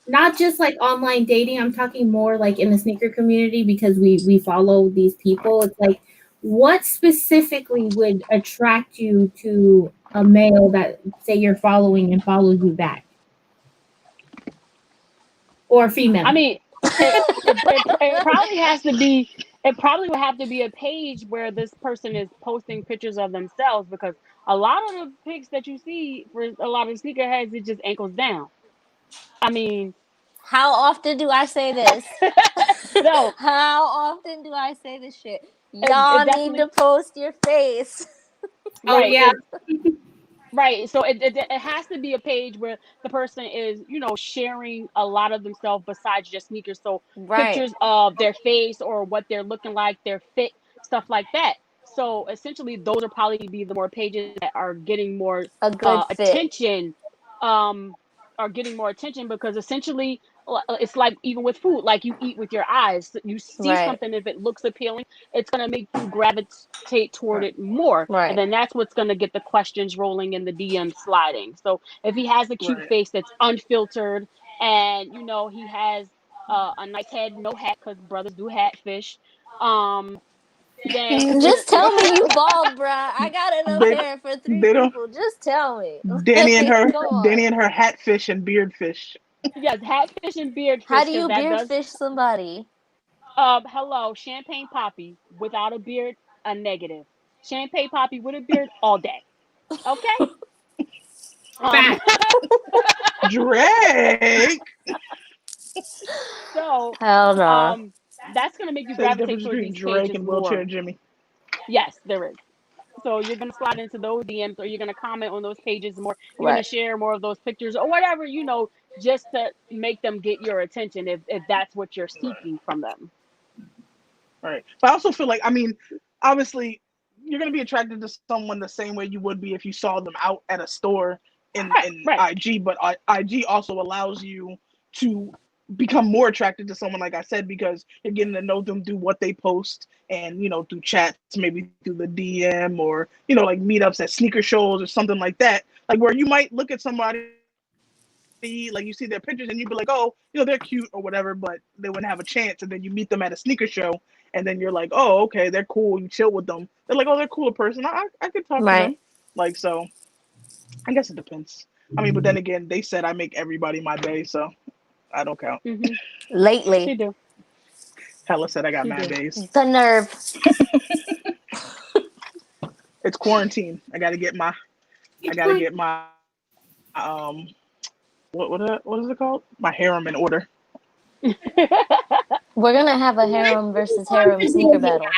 not just like online dating. I'm talking more like in the sneaker community because we follow these people. It's like what specifically would attract you to a male that say you're following and follows you back, or I female? mean, it probably has to be. It probably would have to be a page where this person is posting pictures of themselves, because a lot of the pics that you see for a lot of sneakerheads, it just ankles down. I mean, how often do I say this? no, How often do I say this shit? it Y'all need definitely to post your face. Oh right. yeah. Right. So it has to be a page where the person is, sharing a lot of themselves besides just sneakers. So Right. pictures of their face or what they're looking like, their fit, stuff like that. So essentially, those are probably be the more pages that are getting more A good fit. attention. Are getting more attention because essentially it's like even with food, like you eat with your eyes. You see Right. something, if it looks appealing, it's going to make you gravitate toward Right. it more, and Right. then that's what's going to get the questions rolling and the DM sliding. So if he has a cute Right. face that's unfiltered, and he has a nice head, no hat, because brothers do hat fish, then Just tell me you bald, bruh. I got enough they hair for three they don't. people. Just tell me. Danny and her, Come on. Danny and her hatfish and beardfish. yes, hat fish and beard How fish, do because you that beard does. fish somebody? Hello, champagne poppy without a beard, a negative. Champagne poppy with a beard all day. Okay. Um. Fact. Drake So, Hell no. that's gonna make you says the gravitate difference toward between these Drake pages and Wheelchair more. Jimmy. Yes, there is. So you're gonna slide into those DMs, or you're gonna comment on those pages more. You're gonna Right. share more of those pictures or whatever, just to make them get your attention, if that's what you're Right. seeking from them. Right. But I also feel like, I mean, obviously, you're gonna be attracted to someone the same way you would be if you saw them out at a store Right. in Right. IG. But IG also allows you to become more attracted to someone, like I said, because you're getting to know them through what they post and through chats, maybe through the DM, or like meetups at sneaker shows or something like that. Like where you might look at somebody, like you see their pictures and you'd be like, oh, they're cute or whatever, but they wouldn't have a chance. And then you meet them at a sneaker show, and then you're like, oh, okay, they're cool. You chill with them. They're like, oh, they're a cooler person. I could talk to Right. them. Like, so I guess it depends. I mean, but then again, they said I make everybody my bae, so I don't count. Mm-hmm. Lately. She do. Hella said I got She mad do. baes. The nerve. It's quarantine. I gotta get my um what is it called? My harem in order. We're gonna have a harem versus harem sneaker battle.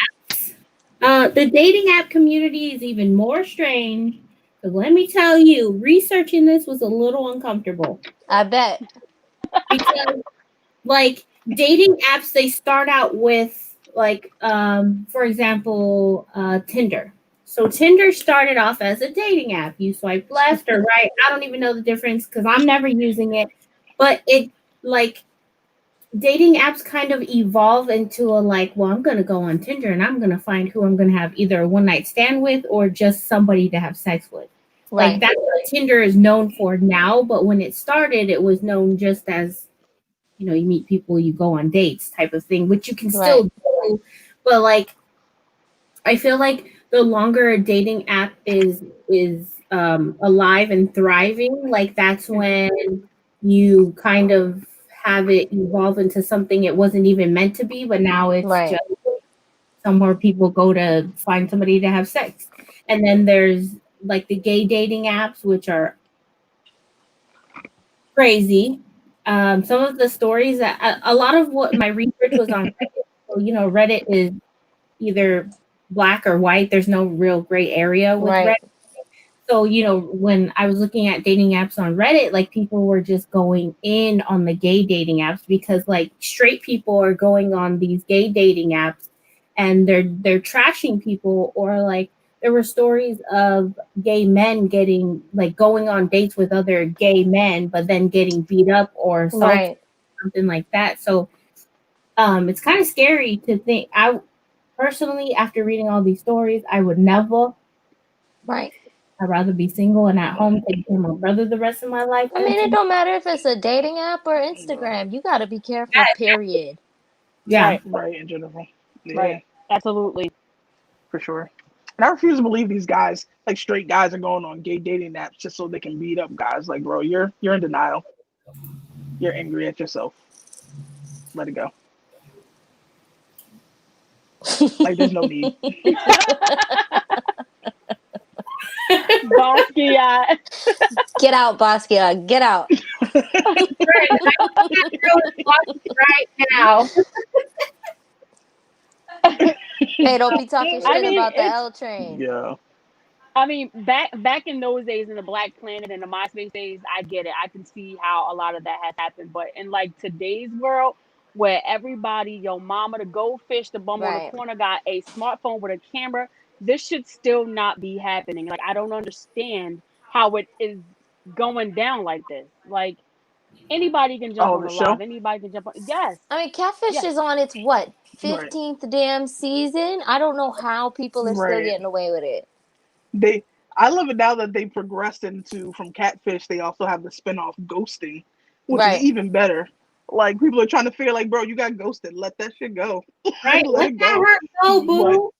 The dating app community is even more strange. Because let me tell you, researching this was a little uncomfortable. I bet. Because, like, dating apps, they start out with, like, for example, Tinder. So Tinder started off as a dating app. You swipe left or right. I don't even know the difference because I'm never using it. But it, like, dating apps kind of evolve into a like, well, I'm going to go on Tinder and I'm going to find who I'm going to have either a one night stand with or just somebody to have sex with. Like Right. that's what Tinder is known for now. But when it started, it was known just as, you meet people, you go on dates type of thing, which you can Right. still do. But like, I feel like the longer a dating app is alive and thriving, like that's when you kind of have it evolve into something it wasn't even meant to be, but now it's Right. just somewhere people go to find somebody to have sex. And then there's like the gay dating apps, which are crazy. Some of the stories that a lot of what my research was on Reddit. So, Reddit is either black or white. There's no real gray area with Right. Reddit. So, when I was looking at dating apps on Reddit, like people were just going in on the gay dating apps because like straight people are going on these gay dating apps and they're trashing people, or like there were stories of gay men getting like going on dates with other gay men but then getting beat up or assaulted, Right. something like that. So it's kind of scary to think. I personally, after reading all these stories, I would never. Right. I'd rather be single and at home taking care of my brother the rest of my life. I mean, it don't matter if it's a dating app or Instagram. You got to be careful, period. Yeah. Right, in general. Yeah, Right. Absolutely. for sure. And I refuse to believe these guys, like straight guys, are going on gay dating apps just so they can beat up guys. Like, bro, you're in denial. You're angry at yourself. Let it go. Like, there's no need. Basquiat. Get out, Basquiat. Get out. Right now. Hey, don't be talking shit I mean, about the it's- L train. Yeah. I mean, back in those days, in the Black Planet and the MySpace days, I get it. I can see how a lot of that has happened. But in like today's world, where everybody, your mama, the goldfish, the bum on Right. the corner, got a smartphone with a camera, this should still not be happening. Like, I don't understand how it is going down like this. Like, anybody can jump Oh, on the the show? live. Anybody can jump on. Yes. I mean, Catfish Yes. is on its what, Right. 15th damn season? I don't know how people are still Right. getting away with it. I love it now that they progressed into, from Catfish, they also have the spinoff Ghosting, which Right. is even better. Like, people are trying to figure, like, bro, you got ghosted. Let that shit go. Right. Let it go. Her go, boo.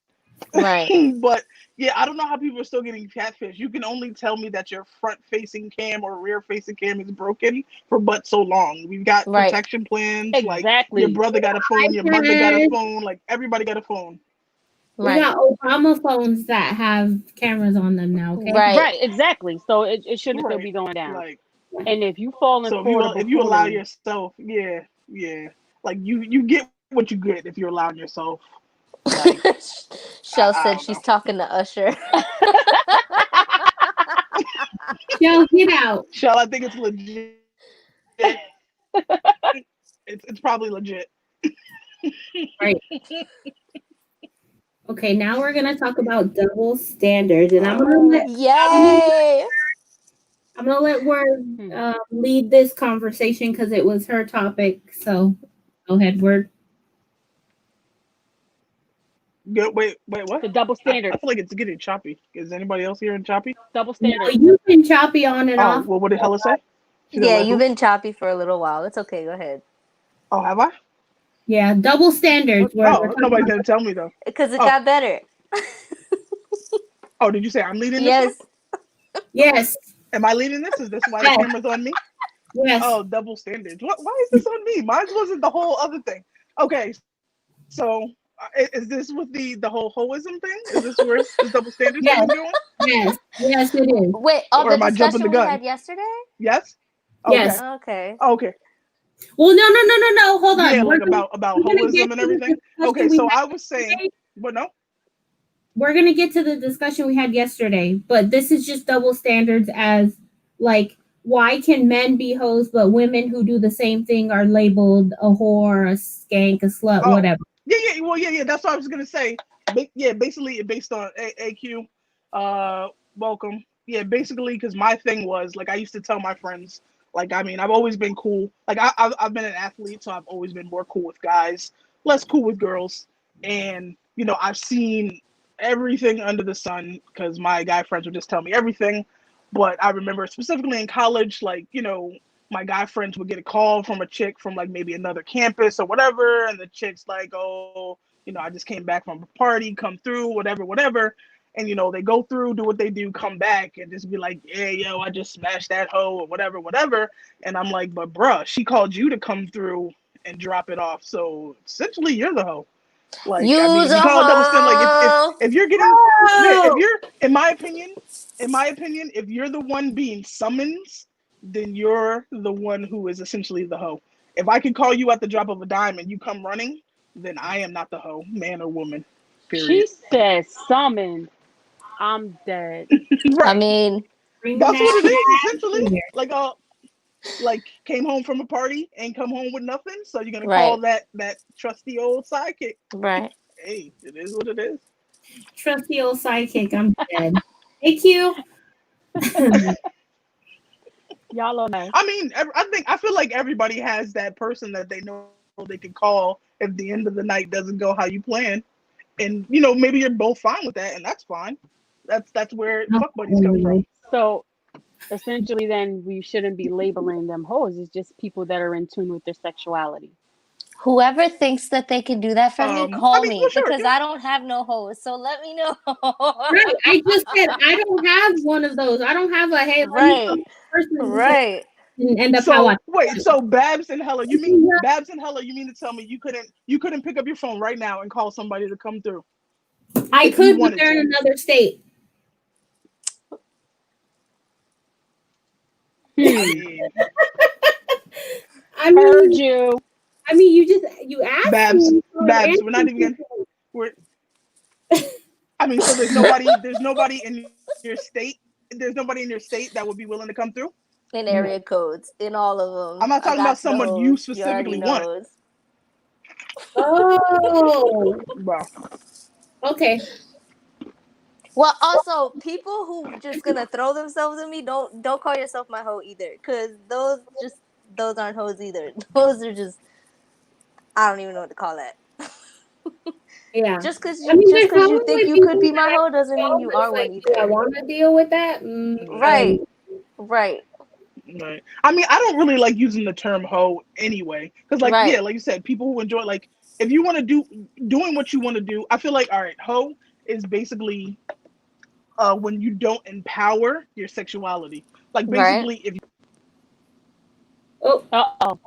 Right. But yeah, I don't know how people are still getting Catfish. You can only tell me that your front-facing cam or rear-facing cam is broken for but so long. We've got Right. protection plans. Like, Exactly. your brother got a phone, your mother got a phone. Like, everybody got a phone. We Right. got Obama phones that have cameras on them now. Okay. Right. Right. Exactly. So it shouldn't still Right. be going down. Like, And if you falling so for the if you allow buffoonery, yourself, yeah. Like, you get what you get if you're allowing yourself. Like, Shell I said don't she's know. talking to Usher. Yo, get out. Shell, I think it's legit. It's probably legit. Right. Okay, now we're gonna talk about double standards, and I'm Yay! gonna let Word lead this conversation because it was her topic. So go ahead, Word. Good. Wait, what? the double I standards. feel like it's getting choppy. Is anybody else hearing choppy? Double No, standards. you've been choppy on and Oh, off. well, what did Hella say? She said, Yeah, like, you've who? been choppy for a little while. It's okay. Go ahead. Oh, have I? Yeah, double standards. We're Oh, talking nobody about didn't tell me though. Because it Oh. got better. Oh, did you say I'm leading this Yes. one? yes, Am I leading this? Is this why Yes. the camera's on me? yes. Oh, double standards. Why is this on me? Mine wasn't the whole other thing. Okay, so is this with the whole hoism thing? Is this where this double standards Yes. thing is going? Yes, it is. Wait, on Or the am I jumping discussion the we gun? had yesterday? Yes. Okay. Yes. Okay. Okay. Well, no. Hold on. Yeah, We're like gonna- about we're gonna get hoism and to the everything. discussion Okay, we so had I was saying, yesterday. but no. We're gonna get to the discussion we had yesterday, but this is just double standards as like why can men be hoes but women who do the same thing are labeled a whore, a skank, a slut, Oh, whatever. yeah. Well, yeah. That's what I was gonna say. Yeah, basically, based on AQ. Welcome. Yeah, basically, because my thing was like I used to tell my friends, like, I mean, I've always been cool. Like, I've been an athlete, so I've always been more cool with guys, less cool with girls. And I've seen everything under the sun because my guy friends would just tell me everything. But I remember specifically in college, like, my guy friends would get a call from a chick from like maybe another campus or whatever, and the chick's like, oh, I just came back from a party, come through, whatever. And they go through, do what they do, come back, and just be like, yeah, yo, I just smashed that hoe or whatever. And I'm like, but bruh, she called you to come through and drop it off. So essentially, you're the hoe. Like, I mean, you call it double standard. Like, if you're getting, if you're, in my opinion, if you're the one being summoned, then you're the one who is essentially the hoe. If I can call you at the drop of a dime and you come running, then I am not the hoe, man or woman. Period. she says summoned. I'm dead. I Right. mean, Bring That's that what it is, back essentially. here. Like came home from a party and come home with nothing. So you're gonna call right, that trusty old sidekick. right. Hey, it is what it is. Trusty old sidekick. I'm dead. Thank you. Y'all are mess. I mean, I feel like everybody has that person that they know they can call if the end of the night doesn't go how you plan, and maybe you're both fine with that, and that's fine. That's where fuck buddies come from. So essentially, then we shouldn't be labeling them hoes. It's just people that are in tune with their sexuality. Whoever thinks that they can do that for me, I call mean, me well, sure, because I don't have no hoes. So let me know. Right. I just said I don't have one of those. I don't have a hey, let me Right, come person because right. and end up how I So wait, so Babs and Hella, you mean to tell me you couldn't pick up your phone right now and call somebody to come through I if you could, but wanted they're to? in another state. I I Heard mean, you. you asked Babs, me, so I Babs, we're not answered even you. gonna. We're. I mean, so there's nobody in your state. There's nobody in your state that would be willing to come through. In No. area codes, in all of I'm them. not I talking about got the someone you hoes. You already specifically want. knows. Oh, Wow. okay. Well, also people who just gonna throw themselves at me, don't call yourself my hoe either, because those aren't hoes either. Those are just, I don't even know what to call that. Yeah. Just because I you mean, just there's because you probably think you could people be my that I hoe doesn't mean know, you but it's are like, one do I either. want to deal with that? Right, right, Right. I mean, I don't really like using the term hoe anyway, because right, like you said, people who enjoy if you want to doing what you want to do. I feel like all right, hoe is basically when you don't empower your sexuality. Like right. basically, if Oh, Uh-oh.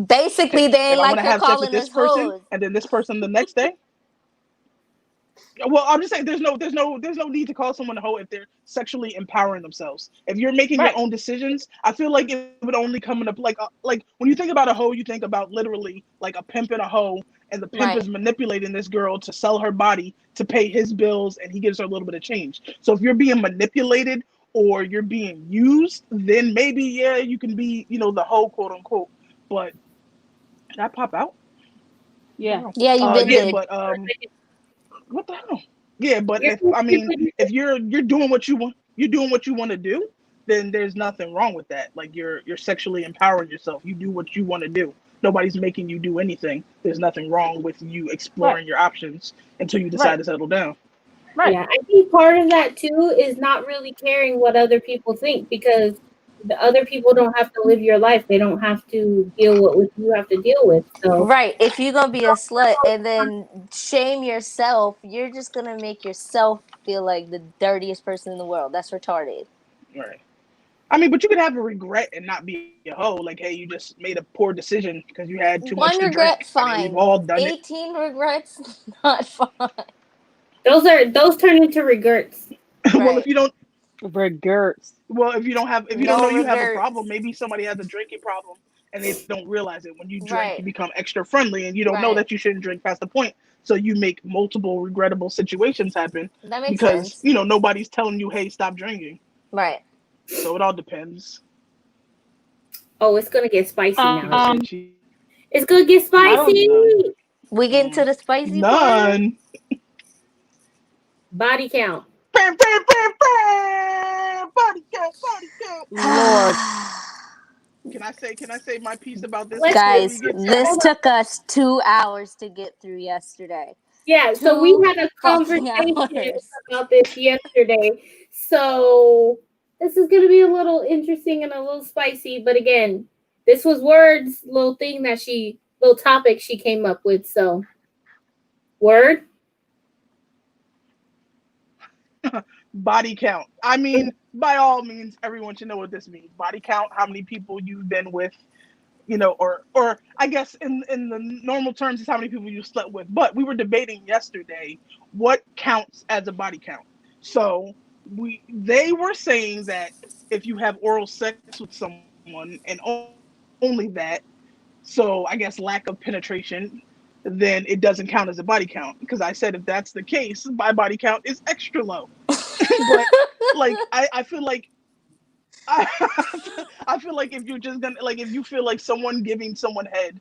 Basically, they if ain't I want like to you're have sex with calling this us person hoes. and then this person the next day. Well, I'm just saying there's no need to call someone a hoe if they're sexually empowering themselves. If you're making your Right. own decisions, I feel like it would only come in like when you think about a hoe, you think about literally like a pimp and a hoe, and the pimp Right, is manipulating this girl to sell her body to pay his bills, and he gives her a little bit of change. So if you're being manipulated or you're being used, then maybe yeah, you can be the hoe, quote unquote. But did I pop out? Yeah. Wow. yeah, you been Yeah, did. but what the hell? Yeah, but yeah. if you're doing what you want to do, then there's nothing wrong with that. Like you're sexually empowering yourself. You do what you want to do. Nobody's making you do anything. There's nothing wrong with you Right. exploring your options until you decide Right. to settle down. Right. Yeah, I think part of that too is not really caring what other people think because the other people don't have to live your life. They don't have to deal with what you have to deal with. So, Right. If you're gonna be a slut and then shame yourself, you're just gonna make yourself feel like the dirtiest person in the world. That's retarded. Right. I mean, but you could have a regret and not be a hoe. Like, hey, you just made a poor decision because you had too much to One drink. regret, I mean, we've fine. all done it. 18 regrets, not fine. those turn into regrets. Well, Right. if you don't Regerts. Well, if you don't know No you have a problem, regrets. maybe somebody has a drinking problem and they don't realize it. When you drink, you Right. become extra friendly and you don't know Right. that you shouldn't drink past the point. So you make multiple regrettable situations happen That makes because, sense. nobody's telling you, hey, stop drinking. Right. So it all depends. Oh, it's gonna get spicy now. Oh shit, she It's gonna get I don't. spicy. none. We get into the spicy part. None. Body count. Bam, bam, bam, bam. Body count, body count. Lord. Can I say my piece about this Let's before just we Guys, get this hold serious? on. took us 2 hours to get through yesterday. Yeah, so we 2 had a fucking conversation hours. about this yesterday. So this is gonna be a little interesting and a little spicy, but again, this was words, little thing that little topic she came up with. So word. Body count. I mean, by all means, everyone should know what this means. Body count, how many people you've been with, or I guess in the normal terms is how many people you slept with. But we were debating yesterday what counts as a body count. So they were saying that if you have oral sex with someone and only that, so I guess lack of penetration, then it doesn't count as a body count. Because I said if that's the case, my body count is extra low. But like I feel like I, I feel like if you're just gonna like if you feel like someone giving someone head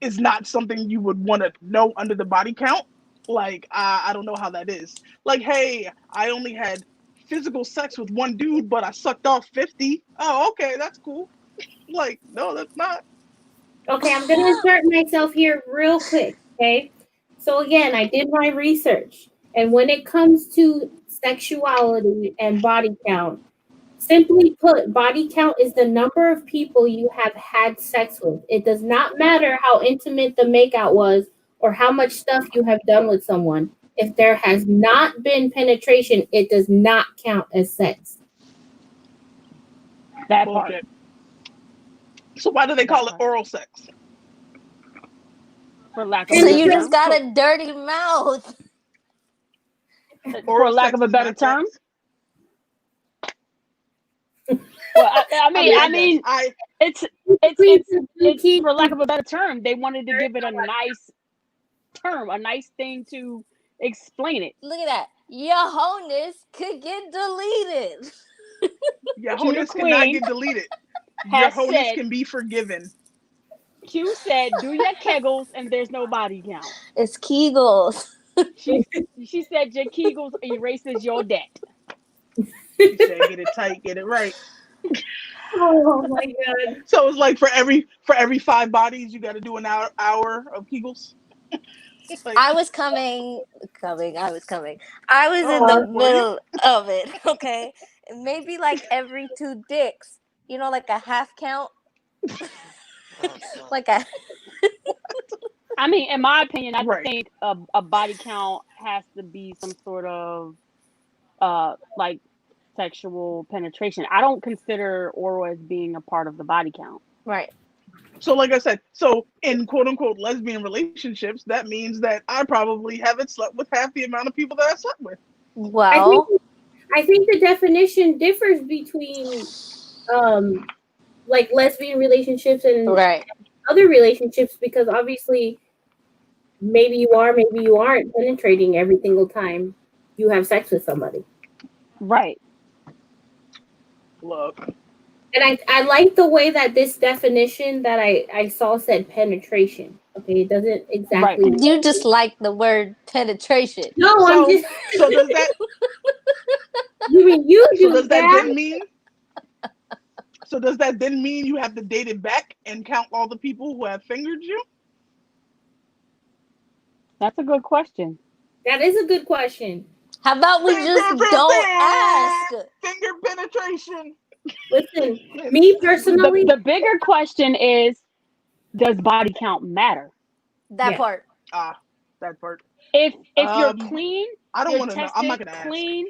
is not something you would want to know under the body count, like I don't know how that is. Like, hey, I only had physical sex with one dude, but I sucked off 50. Oh, okay, that's cool. Like, no, that's not. Okay, I'm going to insert myself here real quick, okay? So again, I did my research. And when it comes to sexuality and body count, simply put, body count is the number of people you have had sex with. It does not matter how intimate the makeout was or how much stuff you have done with someone. If there has not been penetration, it does not count as sex. That Bullshit. So why do they call it oral sex? for lack of So a better you just term. got a dirty mouth. For lack of a better term. Well, I mean, it's for lack of a better term. They wanted to give it a nice term, a nice thing to explain it. Look at that. Your wholeness could get deleted. Your Q the wholeness cannot queen get deleted. Your has wholeness said, can be forgiven. Q said, do your kegels and there's no body count. It's Kegels. She said your kegels erases your debt. She said, get it tight, get it right. Oh my God. So it's like for every 5 bodies, you got to do an hour of Kegels. Like, I was coming. I was in Oh, the were you? middle of it, okay? Maybe like every 2 dicks. You know, like a half count? Like a... I mean, in my opinion, I Right. think a body count has to be some sort of like sexual penetration. I don't consider oral as being a part of the body count. Right. So like I said, so in quote unquote lesbian relationships, that means that I probably haven't slept with half the amount of people that I slept with. Well, I think the definition differs between like lesbian relationships and right. other relationships, because obviously maybe you are, maybe you aren't penetrating every single time you have sex with somebody. Right. Look. And I like the way that this definition that I saw said penetration. Okay, it doesn't exactly. Right. You just like the word penetration. No, I'm just. So does that? You mean you do So does that that? then mean? So does that then mean you have to date it back and count all the people who have fingered you? That's a good question. That is a good question. How about we just don't ask? Finger penetration. Listen, me personally, The bigger question is, does body count matter? That Yeah. part. That part. If you're clean, I don't you're want to know. tested, I'm not gonna clean,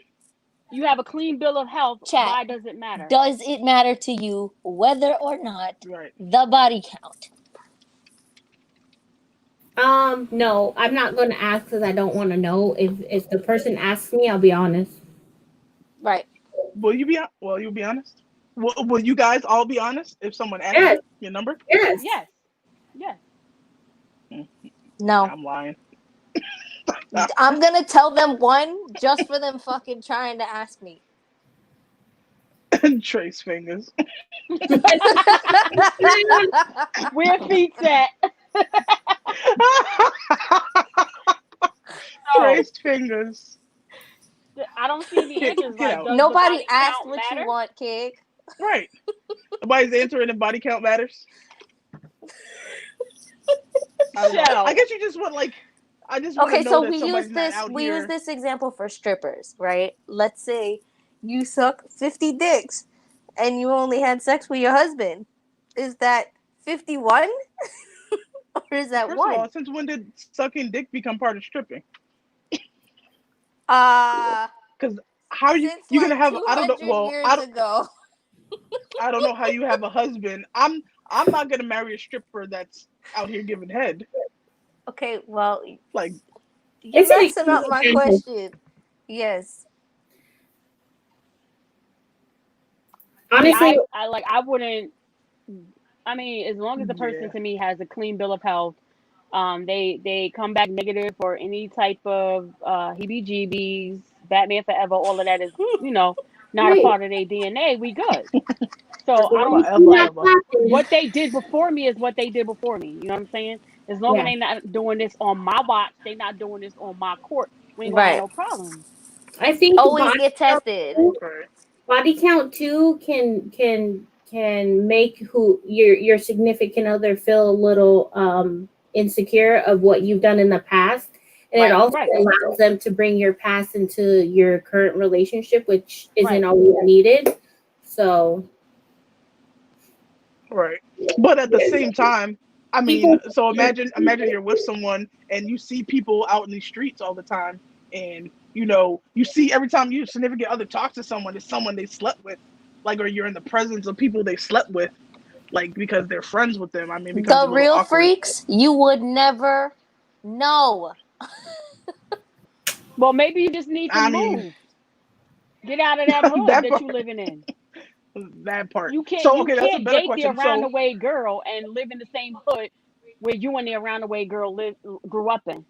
you have a clean bill of health, Chat. why does it matter? Does it matter to you whether or not Right. the body count? no, I'm not going to ask because I don't want to know. If the person asks me, I'll be honest. Right. Will you be? Well, you'll be honest. Will you guys all be honest if someone asks Yes. your number? Yes. Yes. Yes. No. I'm lying. I'm gonna tell them one just for them fucking trying to ask me. Trace fingers. Where feet's at? Traced fingers. I don't see the answers. Get Like, out. does Nobody the body asked count what matter? you want, kid. Right. Nobody's answering if body count matters. I guess you just want like. I just want to Okay, know so that we somebody's use not this. out We here. use this example for strippers, right? Let's say you suck 50 dicks, and you only had sex with your husband. Is that 51, or is that First 1? of all, since when did sucking dick become part of stripping? Because how are you like gonna have? I don't know. 200 Well, years ago. I don't know how you have a husband. I'm not gonna marry a stripper that's out here giving head. Okay, well, Like, you're messing up my question. Yes. Honestly, I wouldn't. I mean, as long as the person to me has a clean bill of health, they come back negative for any type of heebie-jeebies, Batman Forever, all of that is, not a Right. part of their DNA, we good. So I don't. Forever, Like, ever. what they did before me is what they did before me. You know what I'm saying? As long as Yeah. they not doing this on my watch, they not doing this on my court. We ain't gonna have Right. no problems. I think Always get tested. Right. body count too can make who your significant other feel a little insecure of what you've done in the past, and it Right. also Right. allows them to bring your past into your current relationship, which isn't Right. always needed. So Right. But at the same time, I mean, people, so imagine you're with someone and you see people out in the streets all the time, and you see every time your significant other talks to someone, it's someone they slept with, like, or you're in the presence of people they slept with, like, because they're friends with them. I mean, it becomes a The little real awkward. freaks, you would never know. Well, maybe you just need to I mean, move. Get out of that hood that that you part, living in. that part. You can't So you okay, that's a can't better date the question. around the So way girl and live in the same hood where you and the around the way girl grew up in.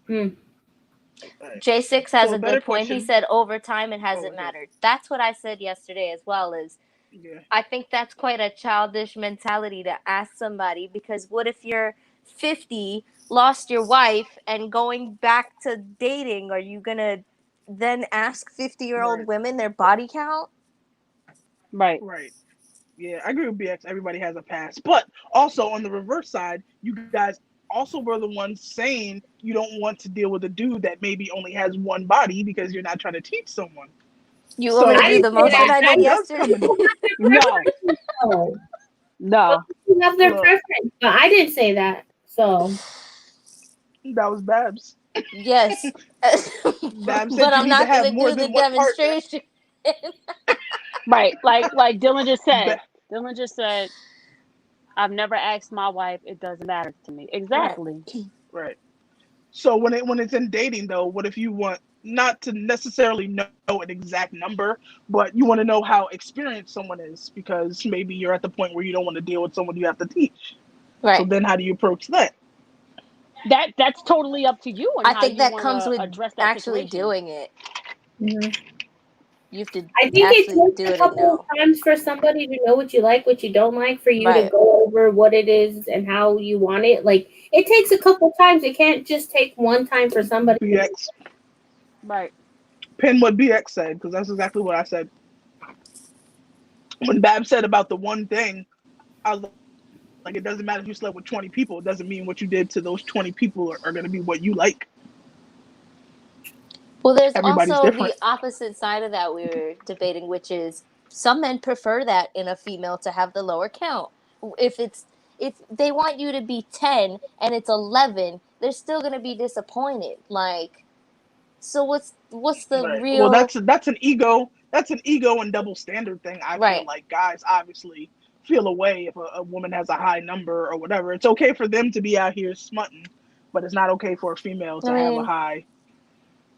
hmm, J6 has so a a better good point. He question. said over time it Oh, hasn't okay. mattered. That's what I said yesterday as well. Is Yeah. I think that's quite a childish mentality to ask somebody, because what if you're 50, lost your wife, and going back to dating? Are you gonna then ask 50-year-old Right. women their body count? Right. Right. Yeah, I agree with BX. Everybody has a past. But also on the reverse side, you guys also were the ones saying you don't want to deal with a dude that maybe only has one body because you're not trying to teach someone. You want me So to I do didn't the say motion that. I that did I does yesterday? come into No. know No. you have their look. preference, but I didn't say that. So That was Babs. Yes. Babs But said you I'm need to not have gonna more do the than one partner. demonstration. Right. Like Dylan just said. Ba- Dylan just said, I've never asked my wife, it doesn't matter to me. Right. Exactly. right. So when it's in dating though, what if you want not to necessarily know an exact number, but you want to know how experienced someone is because maybe you're at the point where you don't want to deal with someone you have to teach. So Right. then how do you approach that? That's totally up to you and I how think you that want comes to with address that actually situation. doing it. mhm. You have to I think it actually takes do a it and couple of know. times for somebody to know what you like, what you don't like, for you to Right. go over what it is and how you want it. Like it takes a couple of times. It can't just take one time for somebody. BX, Right. pin what BX said, because that's exactly what I said. When Bab said about the one thing, I was like, it doesn't matter if you slept with 20 people. It doesn't mean what you did to those 20 people are going to be what you like. Well, there's Everybody's also the different. opposite side of that we were debating, which is some men prefer that in a female to have the lower count. If it's if they want you to be 10 and it's 11, they're still going to be disappointed. Like, so what's the Right. Well, real? that's an ego. That's an ego and double standard thing. I feel Right. like guys obviously feel away if a woman has a high number or whatever. It's okay for them to be out here smutting, but it's not okay for a female I to have a mean, high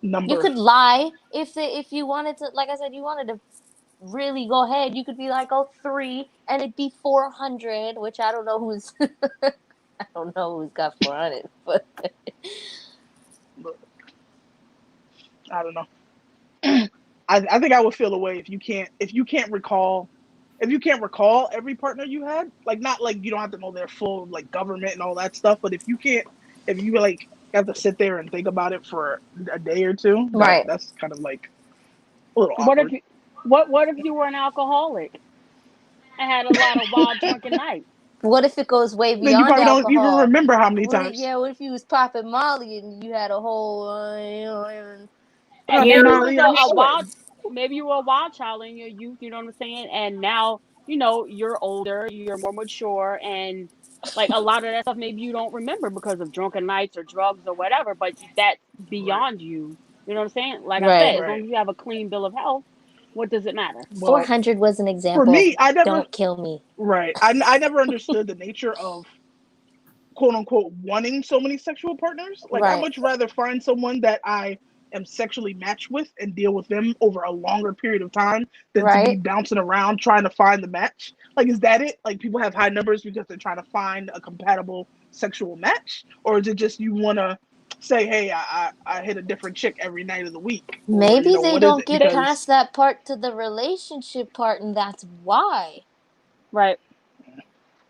you number. could lie if you wanted to. Like I said, you wanted to really go ahead. You could be like, oh, 3, and it'd be 400, which I don't know who's I don't know who's got 400, but But I don't know. I think I would feel away if you can't recall every partner you had, like not like you don't have to know their full like government and all that stuff, but if you like have to sit there and think about it for a day or two, right. that's kind of like a little What if awkward. you what if you were an alcoholic and had a lot of wild drunken nights? What if it goes way Then you beyond probably don't even alcohol? remember how many What if, times. yeah, what if you was popping Molly and you had a whole, And Popping You maybe you know, was Molly, I'm a sure. wild, maybe you were a wild child in your youth, you know what I'm saying? And now, you're older, you're more mature, and like a lot of that stuff maybe you don't remember because of drunken nights or drugs or whatever, but that's Right, beyond you. You know what I'm saying? Like I right. said, as long right. as you have a clean bill of health, what does it matter? Well, 400 was an for example of me, I never don't kill me. right. I never understood the nature of quote unquote wanting so many sexual partners. Like I Right, much rather find someone that I am sexually matched with and deal with them over a longer period of time than to be right. bouncing around trying to find the match. Like is that it? Like people have high numbers because they're trying to find a compatible sexual match, or is it just you want to say, hey, I hit a different chick every night of the week, or Maybe they what is don't it? get Because past that part to the relationship part, and that's why. Right.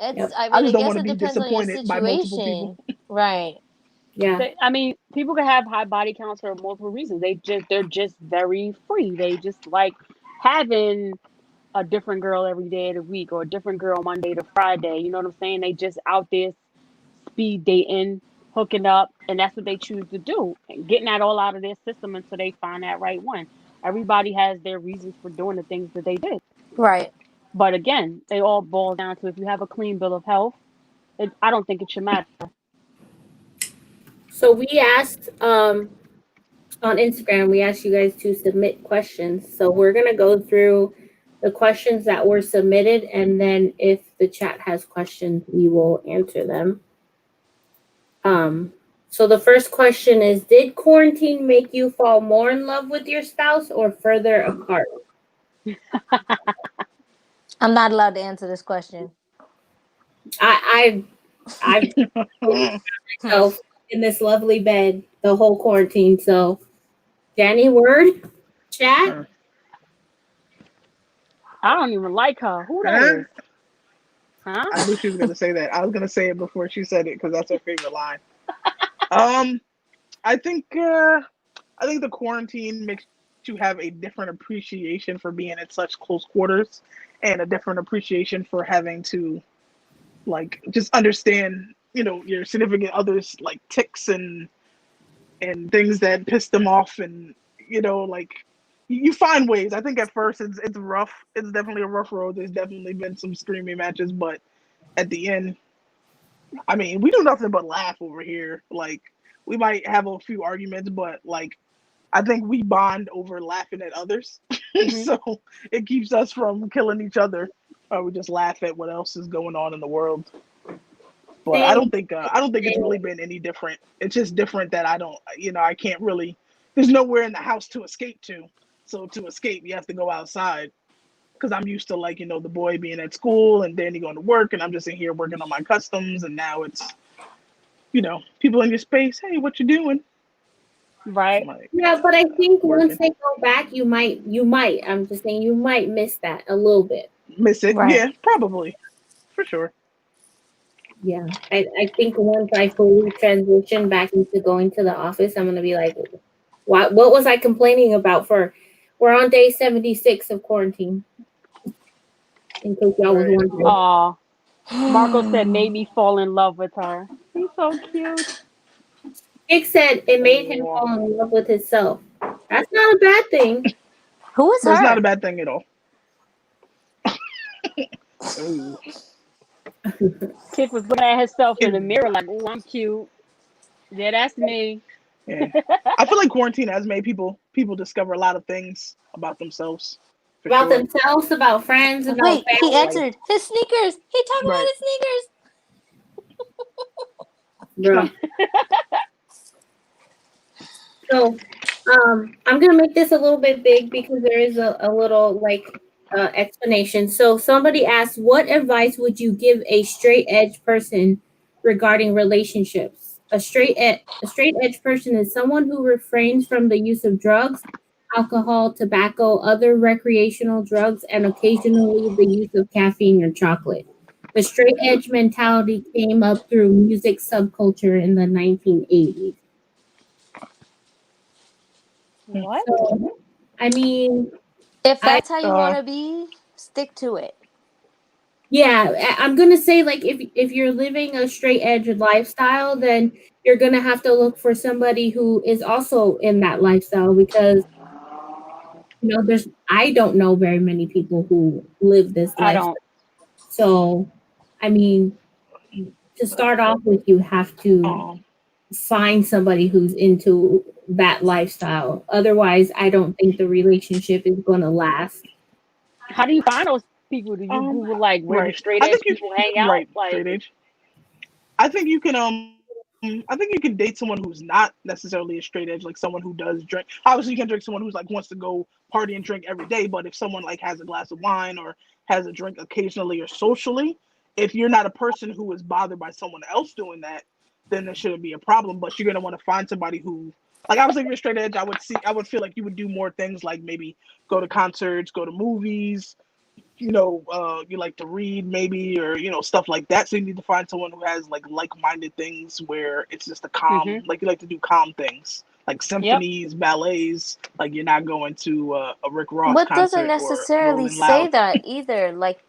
It's. Yep. I I mean, just I don't guess want to it be depends on your disappointed by multiple people. situation, right? Yeah. I mean, people can have high body counts for multiple reasons. They're just very free. They just like having a different girl every day of the week or a different girl Monday to Friday. You know what I'm saying? They just out there speed dating, hooking up, and that's what they choose to do. And getting that all out of their system until they find that right one. Everybody has their reasons for doing the things that they did. Right. But again, it all boils down to if you have a clean bill of health, I don't think it should matter. So we asked on Instagram, we asked you guys to submit questions. So we're gonna go through the questions that were submitted, and then if the chat has questions, we will answer them. Um, so the first question is, did quarantine make you fall more in love with your spouse or further apart? I'm not allowed to answer this question. I've myself in this lovely bed the whole quarantine. So Dani, word, chat. I don't even like her. Who that Huh? is? Huh? I knew she was gonna say that. I was gonna say it before she said it because that's her favorite line. Um, I think the quarantine makes you have a different appreciation for being in such close quarters, and a different appreciation for having to like just understand, your significant others like ticks and things that piss them off, and like you find ways. I think at first it's rough. It's definitely a rough road. There's definitely been some screaming matches, but at the end, I mean, we do nothing but laugh over here. Like, we might have a few arguments, but like, I think we bond over laughing at others. Hmm. So it keeps us from killing each other. We just laugh at what else is going on in the world. But I Same. don't think it's really been any different. It's just different that I don't, I can't really. There's nowhere in the house to escape to. So to escape, you have to go outside. Because I'm used to, like, the boy being at school and Danny going to work, and I'm just in here working on my customs, and now it's people in your space. Hey, what you doing? Right. I'm like, Yeah, but I think once working. they go back, I'm just saying, you might miss that a little bit. Miss it? Right. Yeah, probably, for sure. Yeah. I think once I fully transition back into going to the office, I'm gonna be like, what was I complaining about we're on day 76 of quarantine, in case y'all was Right. wondering. Aw. Marco said made me fall in love with her. He's so cute. Nick said it made him Oh, fall in love with himself. That's not a bad thing. Who is that's not a her? bad thing at all. Ooh. Kid was looking at herself in the It- mirror like, "Ooh, I'm cute." Yeah, that's me. yeah. I feel like quarantine has made people discover a lot of things about themselves, for About sure. themselves, about friends, about Wait, he family. Like, answered his sneakers. He talked about right. his sneakers. Bro. So, I'm gonna make this a little bit big because there is a little explanation. So, somebody asked, "What advice would you give a straight edge person regarding relationships?" A straight edge person is someone who refrains from the use of drugs, alcohol, tobacco, other recreational drugs, and occasionally the use of caffeine or chocolate. The straight edge mentality came up through music subculture in the 1980s. What? So, I mean, If I that's how you want Uh, to be, stick to it. yeah, I'm gonna say, like, if you're living a straight edge lifestyle, then you're gonna have to look for somebody who is also in that lifestyle, because there's I don't know very many people who live this I lifestyle. don't. So, I mean, to start off with, you have to um, find somebody who's into that lifestyle. Otherwise, I don't think the relationship is gonna last. How do you find those people? Do you Google like where the right. straight I edge think you people hang out? right, Like, straight age. I think you can I think you can date someone who's not necessarily a straight edge, like someone who does drink. Obviously, you can drink someone who's like wants to go party and drink every day. But if someone like has a glass of wine or has a drink occasionally or socially, if you're not a person who is bothered by someone else doing that, then there shouldn't be a problem. But you're gonna want to find somebody who, like, obviously, if you're straight edge, I would feel like you would do more things, like maybe go to concerts, go to movies. You like to read, maybe, or stuff like that. So you need to find someone who has like-minded things, where it's just a calm, Mm-hmm. like you like to do calm things, like Yep. symphonies, ballets. Like you're not going to a Rick Ross What doesn't concert or necessarily Rolling say Loud. that either. Like,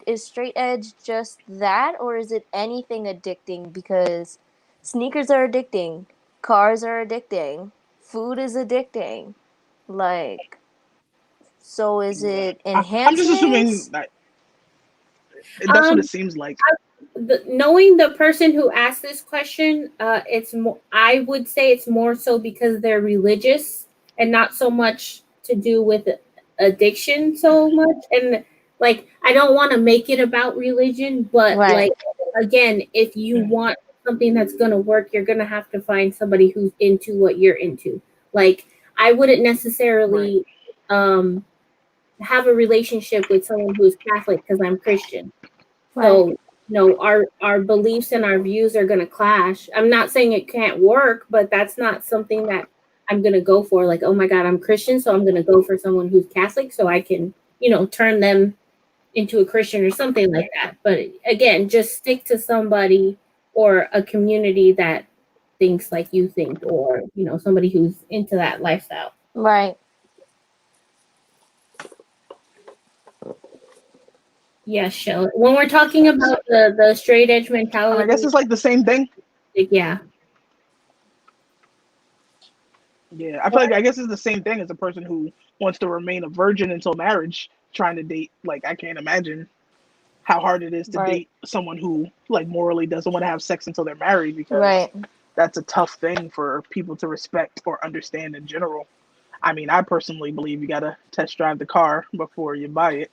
is straight edge just that, or is it anything addicting? Because sneakers are addicting, cars are addicting, food is addicting. Like, so is Yeah, it I'm just assuming enhancements? that that's what it Um, seems like. knowing the person who asked this question, it's more. I would say it's more so because they're religious and not so much to do with addiction so much. And like, I don't want to make it about religion, but Right. like, again, if you want something that's gonna work, you're gonna have to find somebody who's into what you're into. Like, I wouldn't Right. necessarily um have a relationship with someone who's Catholic because I'm Christian. Right. So, our beliefs and our views are going to clash. I'm not saying it can't work, but that's not something that I'm going to go for. Like, oh my God, I'm Christian, so I'm going to go for someone who's Catholic so I can, turn them into a Christian or something like that. But again, just stick to somebody or a community that thinks like you think, or, somebody who's into that lifestyle. Right. Yeah, Shell. When we're talking about the straight edge And I guess mentality, it's like the same thing. yeah. Yeah, I feel like I guess it's the same thing as a person who wants to remain a virgin until marriage, trying to date. Like, I can't imagine how hard it is to Right. date someone who like morally doesn't want to have sex until they're married, because Right. that's a tough thing for people to respect or understand in general. I mean, I personally believe you gotta test drive the car before you buy it.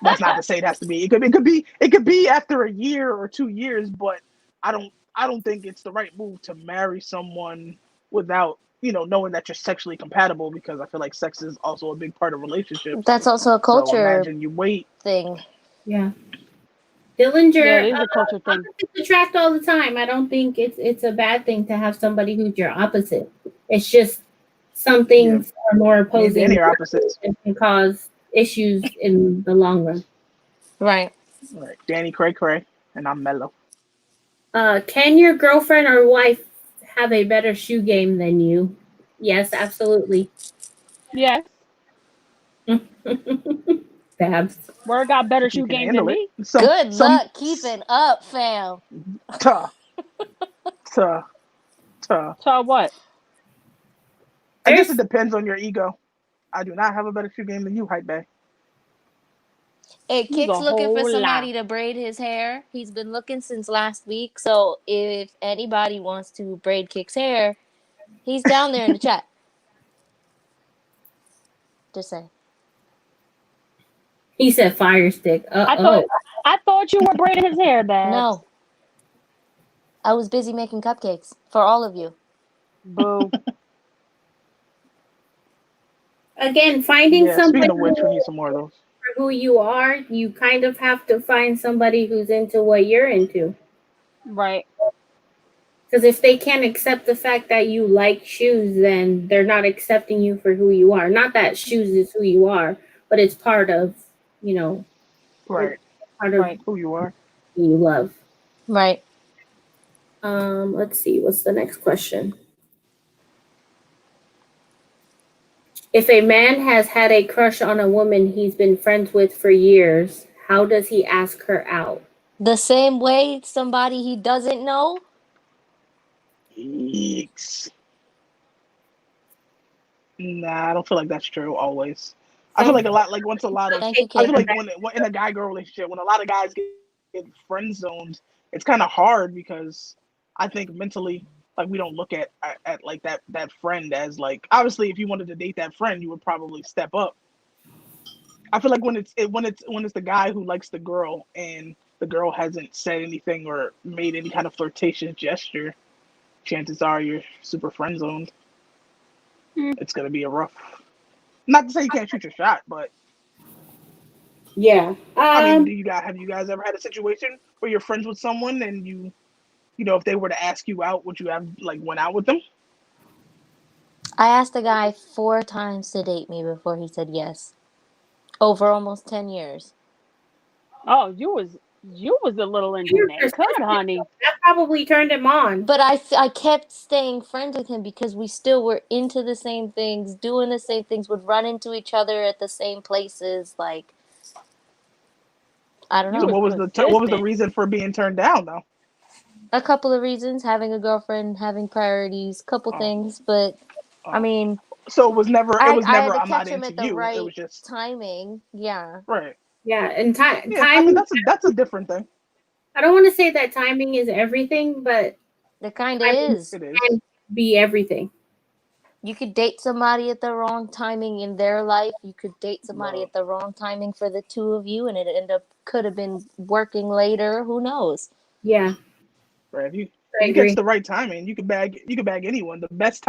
That's not to say it has to be. It could be after a year or 2 years, but I don't think it's the right move to marry someone without knowing that you're sexually compatible, because I feel like sex is also a big part of relationships. That's also a So culture imagine you wait. thing. Yeah. Yeah, Dillinger, it is a culture thing. opposites attract all the time. I don't think it's a bad thing to have somebody who's your opposite. It's just some Yeah, things are more me and opposing Danny are opposites. and can cause issues in the long run. Right. All right, Danny cray cray, and I'm mellow. Can your girlfriend or wife have a better shoe game than you? Yes, absolutely. Yes. Babs. Word got better If you shoe can game than handle it. me. Some Good some luck keeping up, fam. tuh tuh tuh. So what? I guess it There's depends on your ego. I do not have a better shoe game than you, hype bag. Hey, You's Kick's a looking for whole lie. somebody to braid his hair. He's been looking since last week. So if anybody wants to braid Kick's hair, he's down there in the chat. Just say. he said fire stick. I thought Oh. I thought you were braiding his hair, Babs. No, I was busy making cupcakes for all of you. Boo. Again, finding Yeah, speaking somebody of which, we need some more of those. for who you are, you kind of have to find somebody who's into what you're into. Right. Because if they can't accept the fact that you like shoes, then they're not accepting you for who you are. Not that shoes is who you are, but it's part of, it's Right. part of Right. Who you are. who you love. Right. Let's see, what's the next question? If a man has had a crush on a woman he's been friends with for years, how does he ask her out? The same way somebody he doesn't know. Yeeks. Nah, I don't feel like that's true always. I feel Some like a lot, like once a lot of, Thank you, I Kick. feel like when in a guy girl relationship, when a lot of guys get friend zoned, it's kind of hard, because I think mentally, like, we don't look at like that friend as, like, obviously if you wanted to date that friend, you would probably step up. I feel like when it's the guy who likes the girl and the girl hasn't said anything or made any kind of flirtatious gesture, chances are you're super friend zoned. Mm. It's gonna be a rough. Not to say you can't shoot your shot, but Yeah. I mean, have you guys ever had a situation where you're friends with someone and you if they were to ask you out, would you have like went out with them? I asked a guy 4 times to date me before he said yes. Over almost 10 years. Oh, you was a little in the You're neighborhood, honey. That probably turned him on. But I kept staying friends with him because we still were into the same things, doing the same things, would run into each other at the same places. Like, I don't You So know. was what was the persistent. reason for being turned down though? A couple of reasons, having a girlfriend, having priorities, couple Oh, things. But, I oh. mean, So it was never I had to I'm not catch him into at the you. It right was just timing. Yeah. right. Yeah, and Yeah, I mean time. that's a different thing. I don't want to say that timing is everything, but It kind of timing is. It can is. be everything. You could date somebody at the wrong timing in their life. You could date somebody Love. at the wrong timing for the two of you, and it could have been working later. Who knows? Yeah, Right. I If you catch agree. the right timing, you can bag anyone. The best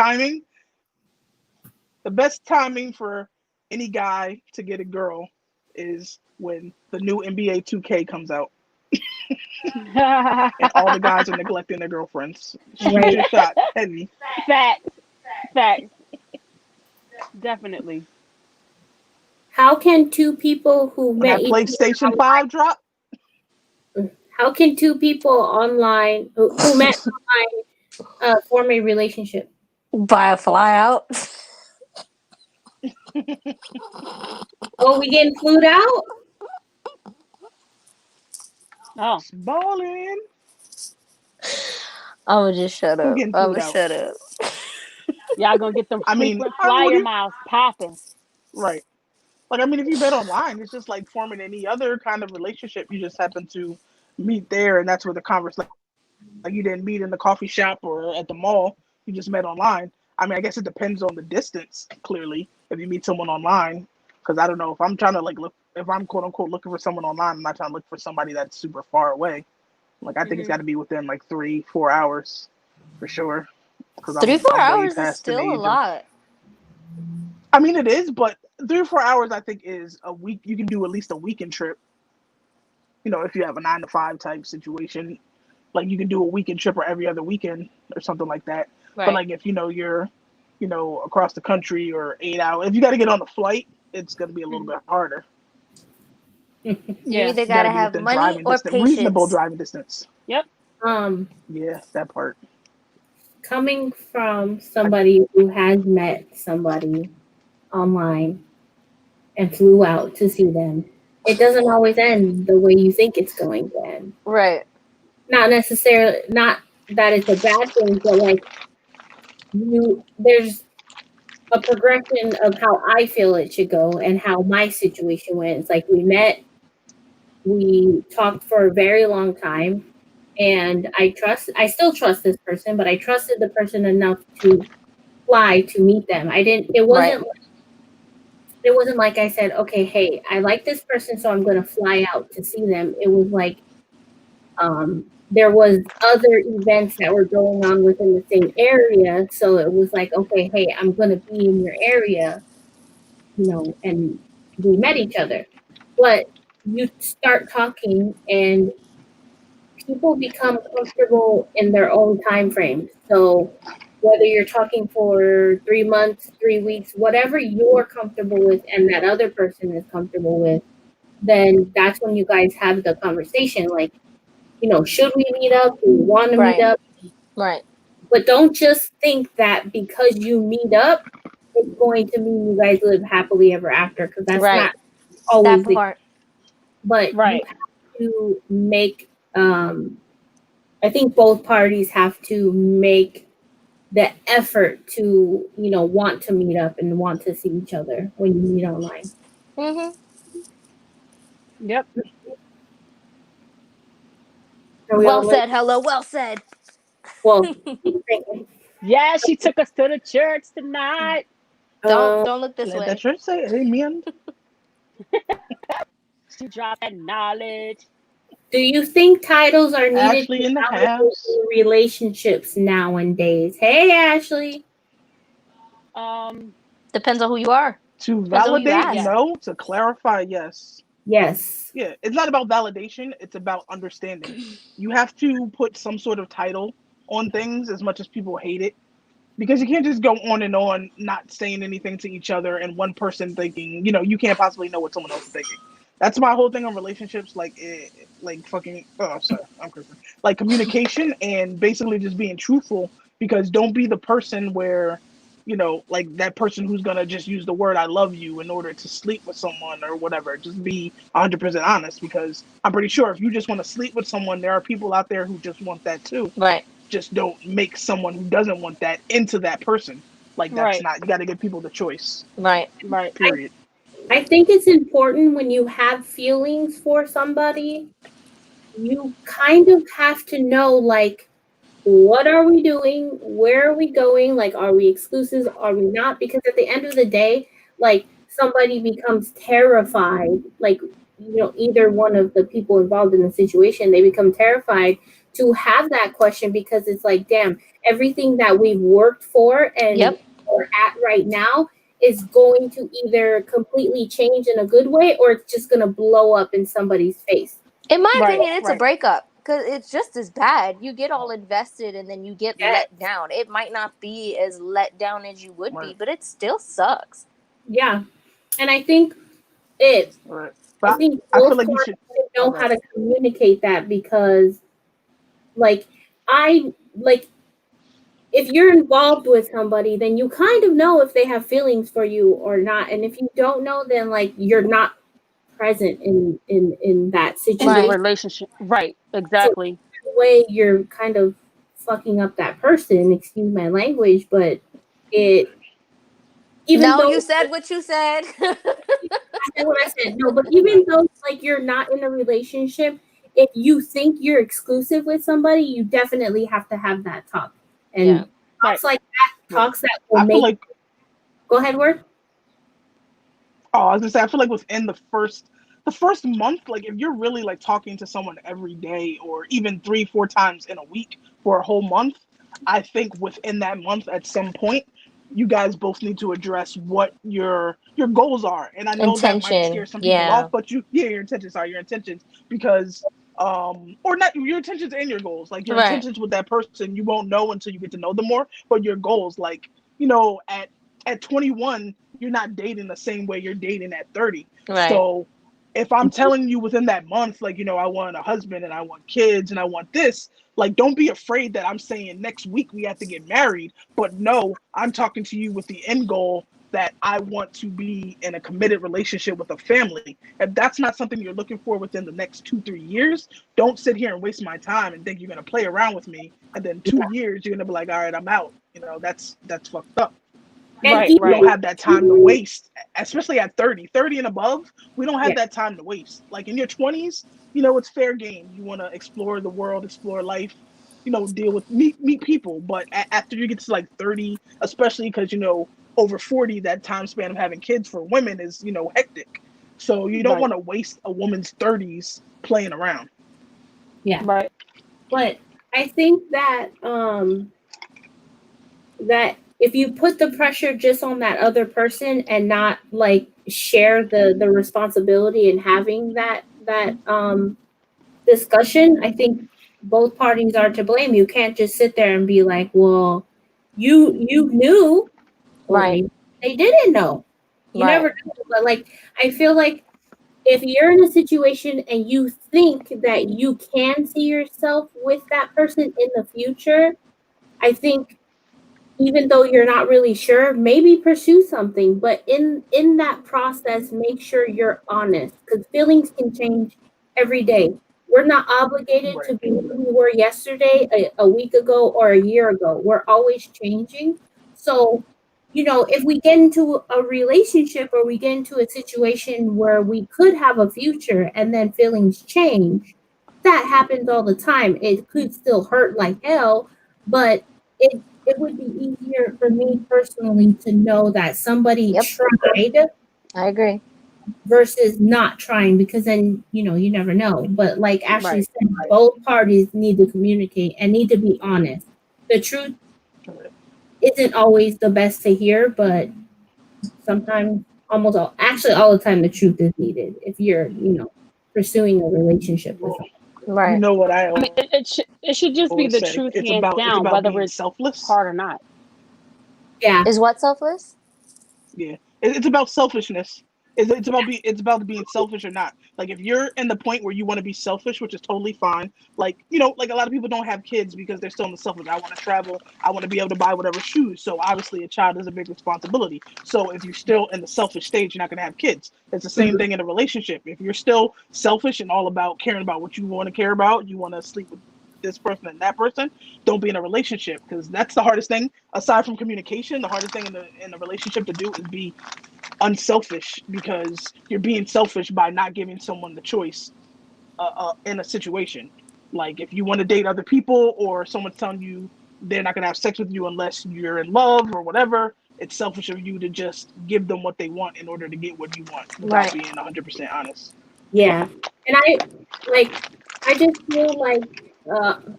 timing for any guy to get a girl is when the new NBA 2K comes out and all the guys are neglecting their girlfriends. Shoot Right. your shot, heavy. Facts. Facts. Definitely. How can two people who When met that each PlayStation other 5 drop, online, how can two people online who met online form a relationship? Buy a fly out. Oh, we getting flued out? Oh, balling. I'ma just shut Who up. getting I'ma flued out? shut up. y'all gonna get them I mean, frequent flyer miles popping. right. Like, I mean, if you bet online, it's just like forming any other kind of relationship. You just happen to meet there, and that's where the conversation. Like, you didn't meet in the coffee shop or at the mall. You just met online. I mean, I guess it depends on the distance. Clearly, if you meet someone online, because I don't know if I'm trying to like look, if I'm quote unquote looking for someone online, I'm not trying to look for somebody that's super far away. Like, I think it's Hmm. got to be within like 3-4 hours for sure. Because Three, four I'm way hours is past an still a age of. lot. I mean, it is, but 3 or 4 hours I think is a week. You can do at least a weekend trip. If you have a 9 to 5 type situation, like you can do a weekend trip or every other weekend or something like that. But Right. like if you're across the country or 8 hours, if you got to get on a flight, it's going to be a little Hmm. bit harder. You Yeah. either You got to gotta be have within money driving or distance, reasonable patience. driving distance. Yep. Um, Yeah, that part. Coming from somebody who has met somebody online and flew out to see them, it doesn't always end the way you think it's going to end. Right. Not necessarily, not that it's a bad thing, but like there's a progression of how I feel it should go and how my situation went. It's like we met, we talked for a very long time, and I still trust this person, but I trusted the person enough to fly to meet them. Right. It wasn't like I said, okay, hey, I like this person, so I'm going to fly out to see them. It was like there was other events that were going on within the same area, so it was like, okay, hey, I'm going to be in your area, and we met each other. But you start talking, and people become comfortable in their own time frames. So whether you're talking for 3 months, 3 weeks, whatever you're comfortable with and that other person is comfortable with, then that's when you guys have the conversation. Like, should we meet up? Do we want to meet Right. up? Right. But don't just think that because you meet up, it's going to mean you guys live happily ever after, because that's Right. not always That the. part. But you Right. have to make. I think both parties have to make the effort to, want to meet up and want to see each other when you meet online. Mhm. Yep. Are we Well all like, said. Hello. Well said. well, Yeah, she took us to the church tonight. uh, Don't look this Let that way. church say amen. She dropped that knowledge. do you think titles are needed to Ashley in the validate house. relationships nowadays? Hey, Ashley. Um. Depends on who you are. To Depends on who you validate, ask. Yes. no. To clarify, yes. Yes. Yeah, it's not about validation, it's about understanding. You have to put some sort of title on things as much as people hate it. Because you can't just go on and on not saying anything to each other and one person thinking, you can't possibly know what someone else is thinking. That's my whole thing on relationships, like fucking, oh, sorry, I'm cursing. Like communication and basically just being truthful, because don't be the person where, like that person who's gonna just use the word "I love you" in order to sleep with someone or whatever. Just be 100% honest, because I'm pretty sure if you just want to sleep with someone, there are people out there who just want that too. Right. Just don't make someone who doesn't want that into that person. Like that's Right. not, you got to give people the choice. Right. Right. Period. I think it's important when you have feelings for somebody, you kind of have to know, like, what are we doing? Where are we going? Like, are we exclusive? Are we not? Because at the end of the day, like, somebody becomes terrified, like, either one of the people involved in the situation, they become terrified to have that question, because it's like, damn, everything that we've worked for and Yep. are at right now is going to either completely change in a good way, or it's just going to blow up in somebody's face. In my Right. opinion, it's a Right. breakup, because it's just as bad. You get all invested and then you get Yes. let down. It might not be as let down as you would be, Right. but it still sucks. Yeah. And I think it Right. I But think I feel both like you parties should. know Okay. how to communicate that, because, like, if you're involved with somebody, then you kind of know if they have feelings for you or not. And if you don't know, then, like, you're not present in that In the Right. situation. relationship. Right. So Exactly. in a way, you're kind of fucking up that person. Excuse my language, but it even No, though you said what you said. I said what I said. No, but even though, like, you're not in a relationship, if you think you're exclusive with somebody, you definitely have to have that talk. Yeah. And Right. talks like that, Right. talks that will I feel make. like. Go ahead, word. Oh, I was gonna say, I feel like within the first month, like if you're really like talking to someone every day or even 3-4 times in a week for a whole month, I think within that month at some point, you guys both need to address what your goals are. And I know that might scare Intention. some people off, Yeah. but your intentions, sorry, your intentions, because or not your intentions and your goals. Like your Right. intentions with that person, you won't know until you get to know them more, but your goals, like, at 21, you're not dating the same way you're dating at 30. Right. So if I'm telling you within that month, like, I want a husband and I want kids and I want this, like, don't be afraid that I'm saying next week we have to get married. But no, I'm talking to you with the end goal that I want to be in a committed relationship with a family. If that's not something you're looking for within the next 2-3 years, don't sit here and waste my time and think you're going to play around with me. And then 2 years, you're going to be like, all right, I'm out. That's fucked up. And Right. We don't Right. have that time to even waste, especially at 30 and above. We don't have yeah, that time to waste. Like in your 20s, it's fair game. You want to explore the world, explore life, deal with meet people. But after you get to like 30, especially because over 40, that time span of having kids for women is hectic. So you don't Right. want to waste a woman's 30s playing around. yeah. Right. But I think that if you put the pressure just on that other person and not, like, share the responsibility in having that discussion, I think both parties are to blame. You can't just sit there and be like, well, you knew, or Right. maybe they didn't know. You Right. never know. But, like, I feel like if you're in a situation and you think that you can see yourself with that person in the future, I think, even though you're not really sure, maybe pursue something. But in that process, make sure you're honest, because feelings can change every day. We're not obligated Right. to be who we were yesterday, a week ago, or a year ago. We're always changing. So, if we get into a relationship or we get into a situation where we could have a future and then feelings change, that happens all the time. It could still hurt like hell, but it would be easier for me personally to know that somebody Yep. tried I agree. versus not trying, because then, you never know. But like Ashley Right. said, both parties need to communicate and need to be honest. The truth Right. isn't always the best to hear, but sometimes actually all the time the truth is needed if you're, pursuing a relationship with Well, someone. you Right. know what I I mean, always it should just be the say? truth It's hands about down, whether being it's selfless. hard or not. Yeah. Is what selfless? Yeah, it's about selfishness. It's about being selfish or not. Like if you're in the point where you want to be selfish, which is totally fine. Like like a lot of people don't have kids because they're still in the selfish. I want to travel. I want to be able to buy whatever shoes. So obviously, a child is a big responsibility. So if you're still in the selfish stage, you're not going to have kids. It's the same Mhm. thing in a relationship. If you're still selfish and all about caring about what you want to care about, you want to sleep with this person and that person, don't be in a relationship, because that's the hardest thing aside from communication. The hardest thing in the relationship to do is be unselfish, because you're being selfish by not giving someone the choice in a situation. Like if you want to date other people, or someone's telling you they're not going to have sex with you unless you're in love or whatever, it's selfish of you to just give them what they want in order to get what you want without Right. being 100% honest. Yeah. And I just feel like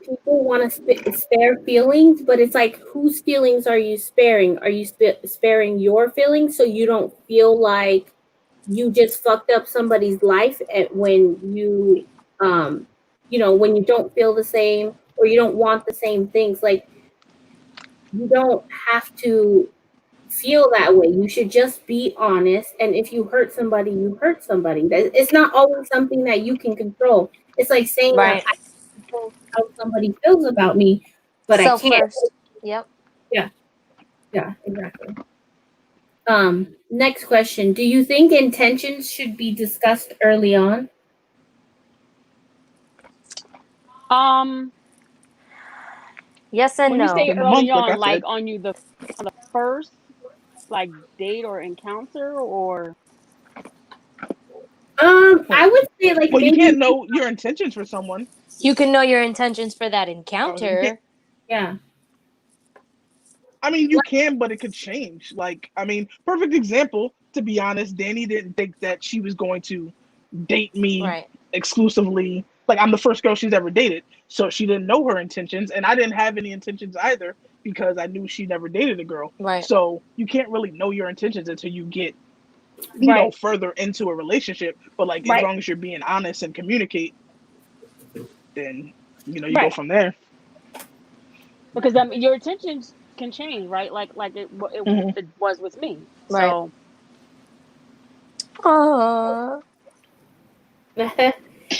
people want to spare feelings, but it's like, whose feelings are you sparing? Are you sparing your feelings so you don't feel like you just fucked up somebody's life when um, when you don't feel the same or you don't want the same things? Like, you don't have to feel that way. You should just be honest. And if you hurt somebody, you hurt somebody. It's not always something that you can control. It's like saying that Right. I can control how somebody feels about me, but I Self can't. first. Yep. Yeah, yeah, exactly. Next question. Do you think intentions should be discussed early on? Um, Yes and when you say no. Within the early month, like I on, like said. on the first like date or encounter, or I would say like Well, you maybe, can't know your intentions for someone. You can know your intentions for that You can't. encounter. yeah. I mean, you Like, can, but it could change. Like, I mean, perfect example. To be honest, Dani didn't think that she was going to date me Right. exclusively. Like, I'm the first girl she's ever dated, so she didn't know her intentions, and I didn't have any intentions either, because I knew she never dated a girl. Right. So you can't really know your intentions until you get right, further into a relationship. But like, as right, long as you're being honest and communicate, then you go right. from there. Because I mean, your intentions can change, right? Like Hmm. it was with me. Right. So Aww.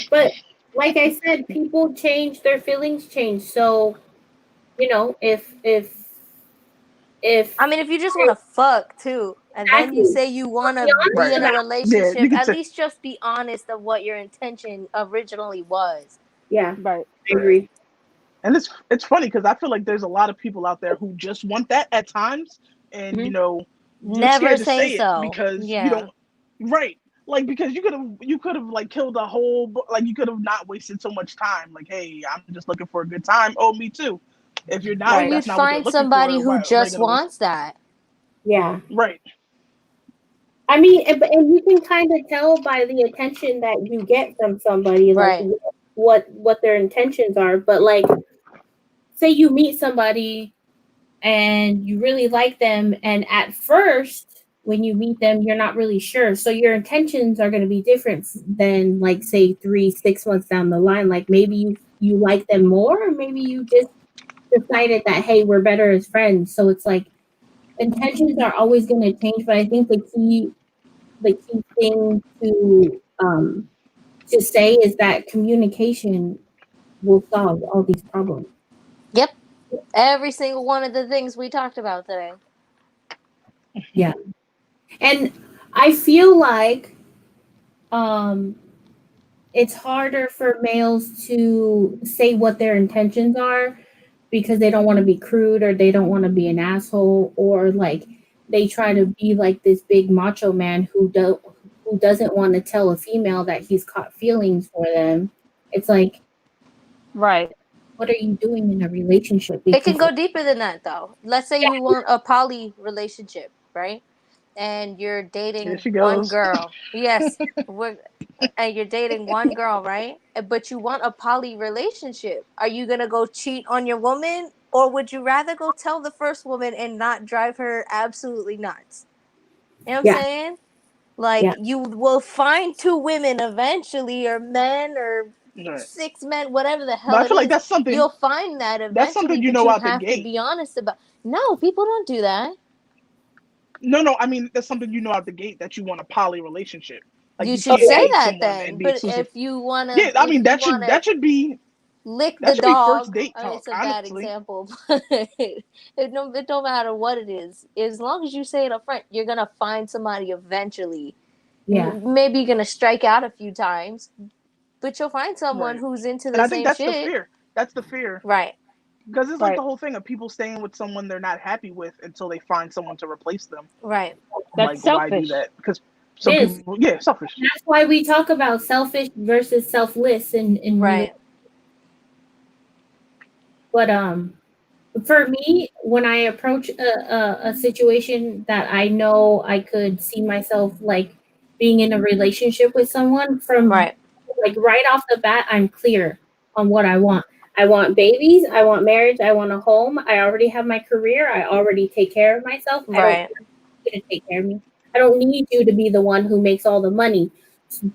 but like I said, people change, their feelings change. So, if I mean, if you just want to fuck too, and then you exactly, say you want be to honest be Right. in a about. Yeah, you relationship, could at say. least just be honest of what your intention originally was. Yeah, right. I agree. And it's funny because I feel like there's a lot of people out there who just want that at times, and Hmm. you're Never scared to say say it so. because you Yeah. don't. Right. Like, because you could have like killed a whole like, you could have not wasted so much time. Like, hey, I'm just looking for a good time. Oh, me too. If you're Or not, you that's not what they're find looking for. somebody who Right just in a way. wants that. Yeah. Right. I mean, and you can kind of tell by the attention that you get from somebody, like Right. what their intentions are. But like, say you meet somebody and you really like them, and at first when you meet them, you're not really sure. So your intentions are going to be different than, like, say 3, 6 months down the line. Like, maybe you like them more, or maybe you just decided that, hey, we're better as friends. So it's like intentions are always going to change. But I think the key thing to say is that communication will solve all these problems. Yep. Every single one of the things we talked about today. Yeah. And I feel like um it's harder for males to say what their intentions are because they don't want to be crude, or they don't want to be an asshole, or like they try to be like this big macho man who doesn't want to tell a female that he's caught feelings for them. It's like, Right. what are you doing in a relationship? It can Because go deeper than that, though. Let's say you want a poly relationship, right? And you're Here dating she one goes. girl. Yes, and you're dating one girl, right? But you want a poly relationship. Are you gonna go cheat on your woman, or would you rather go tell the first woman and not drive her absolutely nuts? You know what I'm yeah, saying? Like Yeah. you will find 2 women eventually, or men, or Right. 6 men, whatever the But hell I it feel like is. that's something. You'll find that That's eventually, something you but know you out the have to gate. be honest about. No, people don't do that. No, I mean that's something you know out the gate that you want a poly relationship. Like You you should can't say date that someone then. and be But exclusive. if you wanna, Yeah, I if mean you wanna that should be lick the first dog, date talk. it's a bad Honestly, example, but it don't matter what it is. As long as you say it up front, you're gonna find somebody eventually. Yeah. Maybe you're gonna strike out a few times, but you'll find someone right. who's into And the I think same that's the shit. fear. That's the fear. Right. Because it's like Right. the whole thing of people staying with someone they're not happy with until they find someone to replace them. Right. Like, That's why do selfish. that? Because It some is. people, yeah, selfish. That's why we talk about selfish versus selfless in Right. But for me, when I approach a situation that I know I could see myself like being in a relationship with someone, from Right. like right off the bat, I'm clear on what I want. I want babies, I want marriage, I want a home. I already have my career, I already take care of myself. I don't Right. need you to take care of me. I don't need you to be the one who makes all the money.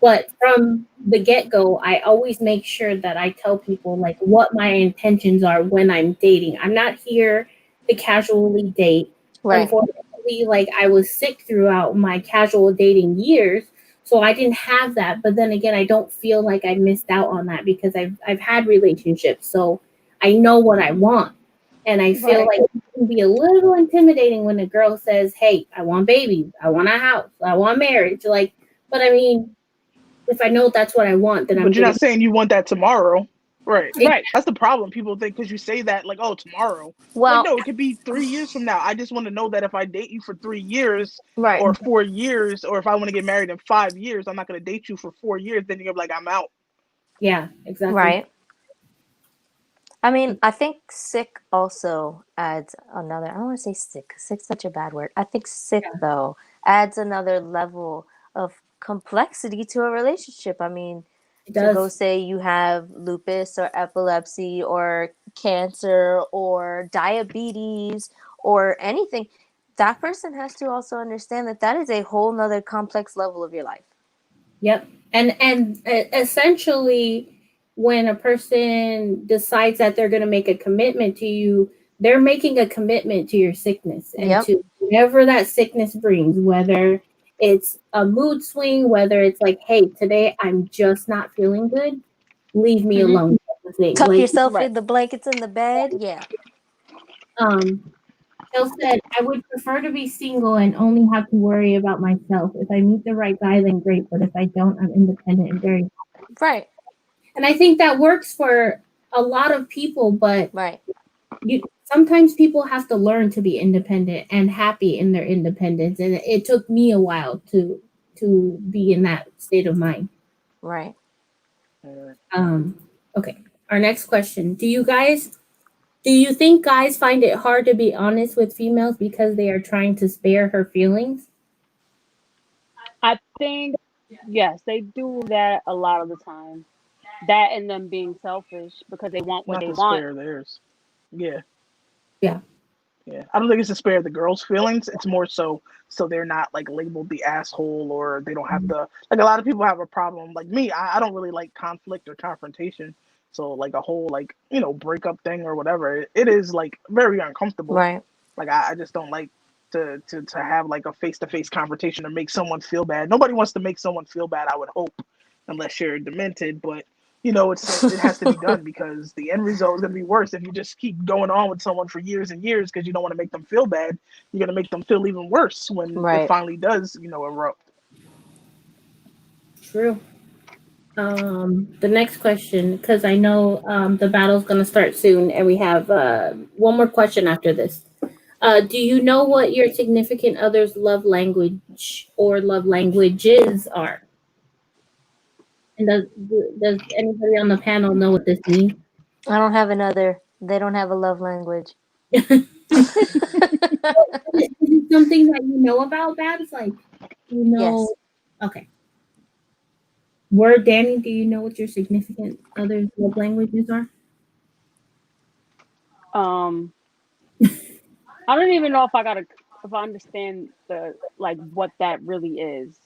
But from the get-go, I always make sure that I tell people like what my intentions are when I'm dating. I'm not here to casually date. Right. Unfortunately, like I was sick throughout my casual dating years, so I didn't have that. But then again, I don't feel like I missed out on that because I've had relationships, so I know what I want. And I feel Right. like it can be a little intimidating when a girl says, "Hey, I want babies, I want a house, I want marriage." Like, but I mean, if I know that's what I want, then I'm But you're gonna. not saying you want that tomorrow. Right. Right. That's the problem. People think because you say that, like, oh, tomorrow. Like, Well, no, it could be 3 years from now. I just want to know that if I date you for 3 years right. or 4 years, or if I want to get married in 5 years, I'm not going to date you for 4 years. Then you're like, I'm out. Yeah, exactly. Right. I mean, I think sick also adds another, I don't want to say sick, 'cause sick's such a bad word. I think sick, Yeah. though, adds another level of complexity to a relationship. I mean, It to go does. say you have lupus or epilepsy or cancer or diabetes or anything, that person has to also understand that that is a whole nother complex level of your life. Yep. And essentially, when a person decides that they're gonna make a commitment to you, they're making a commitment to your sickness and Yep. to whatever that sickness brings, whether it's a mood swing, whether it's like, hey, today I'm just not feeling good, leave me Hmm. alone type of thing. Tuck Like yourself Right. in the blankets in the bed. Yeah. um Jill said, I would prefer to be single and only have to worry about myself. If I meet the right guy, then great. But if I don't, I'm independent and very. Right. And I think that works for a lot of people, but Right. sometimes people have to learn to be independent and happy in their independence. And it took me a while to be in that state of mind. Right. Um, okay. Our next question. Do you think guys find it hard to be honest with females because they are trying to spare her feelings? I think yes, they do that a lot of the time. That and them being selfish because they want what Not they to want. spare theirs. Yeah. Yeah. Yeah. I don't think it's to spare the girls' feelings. It's more so they're not like labeled the asshole, or they don't have to, like, a lot of people have a problem. Like me, I don't really like conflict or confrontation. So like a whole, like, breakup thing or whatever, it is like very uncomfortable. Right. Like I just don't like to have like a face to face confrontation or make someone feel bad. Nobody wants to make someone feel bad, I would hope, unless you're demented. But it has to be done because the end result is going to be worse if you just keep going on with someone for years and years because you don't want to make them feel bad. You're going to make them feel even worse when it Right. finally does, erupt. True. The next question, because I know the battle's going to start soon, and we have one more question after this. Do you know what your significant other's love language or love languages are? And does anybody on the panel know what this means? I don't have another. They don't have a love language. Is it something that you know about, Babs? Like, you know? Yes. Okay. Word, Danny, do you know what your significant other's love languages are? Um, I don't even know if I understand the like what that really is.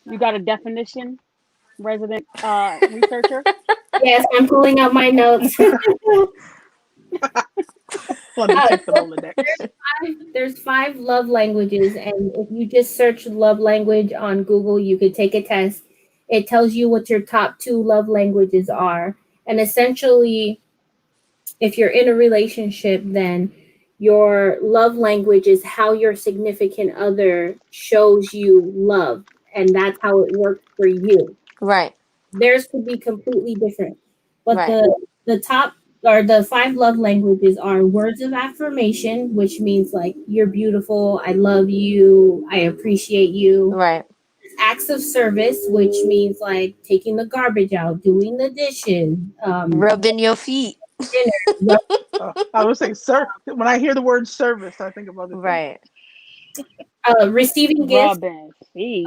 You got a definition, resident researcher? Yes, I'm pulling out my notes. Let me check the Rolodex. There's 5 love languages, and if you just search love language on Google, you could take a test. It tells you what your top 2 love languages are. And essentially, if you're in a relationship, then your love language is how your significant other shows you love, and that's how it works for you. Right. Theirs could be completely different. But Right. the top or the 5 love languages are words of affirmation, which means like you're beautiful, I love you, I appreciate you. Right. Acts of service, which means like taking the garbage out, doing the dishes, Rubbing your feet. dinner. I would say, sir. When I hear the word service, I think of other things. Right. Receiving gifts. Rubbing feet.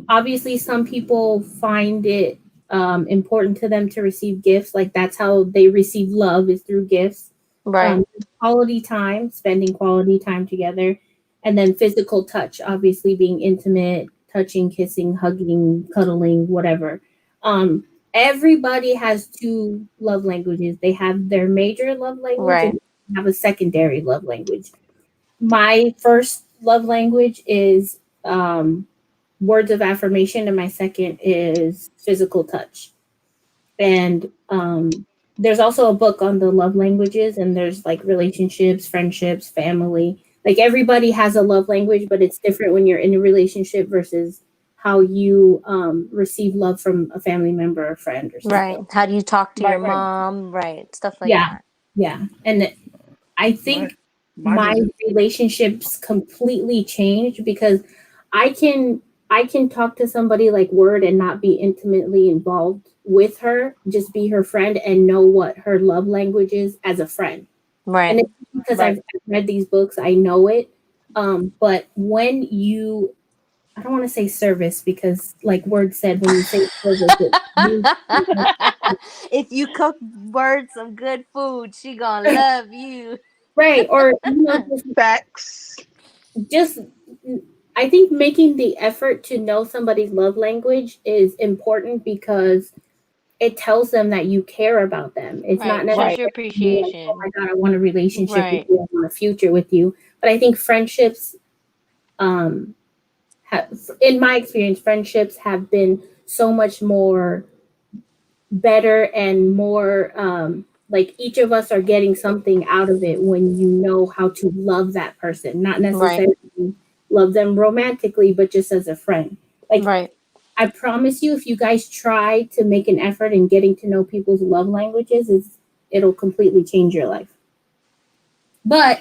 Obviously, some people find it important to them to receive gifts. Like that's how they receive love is through gifts. Right. Quality time, spending quality time together, and then physical touch. Obviously, being intimate, touching, kissing, hugging, cuddling, whatever. Everybody has 2 love languages. They have their major love language Right. and they have a secondary love language. My first love language is words of affirmation, and my second is physical touch. And there's also a book on the love languages, and there's like relationships, friendships, family. Like everybody has a love language, but it's different when you're in a relationship versus how you receive love from a family member or friend or something. Right. How do you talk to your Right. mom? Right. Stuff like Yeah. that. Yeah. And I think my relationships completely changed because I can talk to somebody like Word and not be intimately involved with her, just be her friend and know what her love language is as a friend. Right. And it's because Right. I've read these books, I know it. But when you, I don't want to say service because, like Word said, when you say service, If you cook Bird some good food, she gonna love you. right? Or Facts. just I think making the effort to know somebody's love language is important because it tells them that you care about them. It's not Right. necessarily Shows your like, appreciation. oh my God, I want a relationship with Right. you, I want a future with you. But I think friendships, in my experience, friendships have been so much more better and more like each of us are getting something out of it when you know how to love that person, not necessarily love them romantically, but just as a friend. Like Right. I promise you, if you guys try to make an effort in getting to know people's love languages, it'll completely change your life. But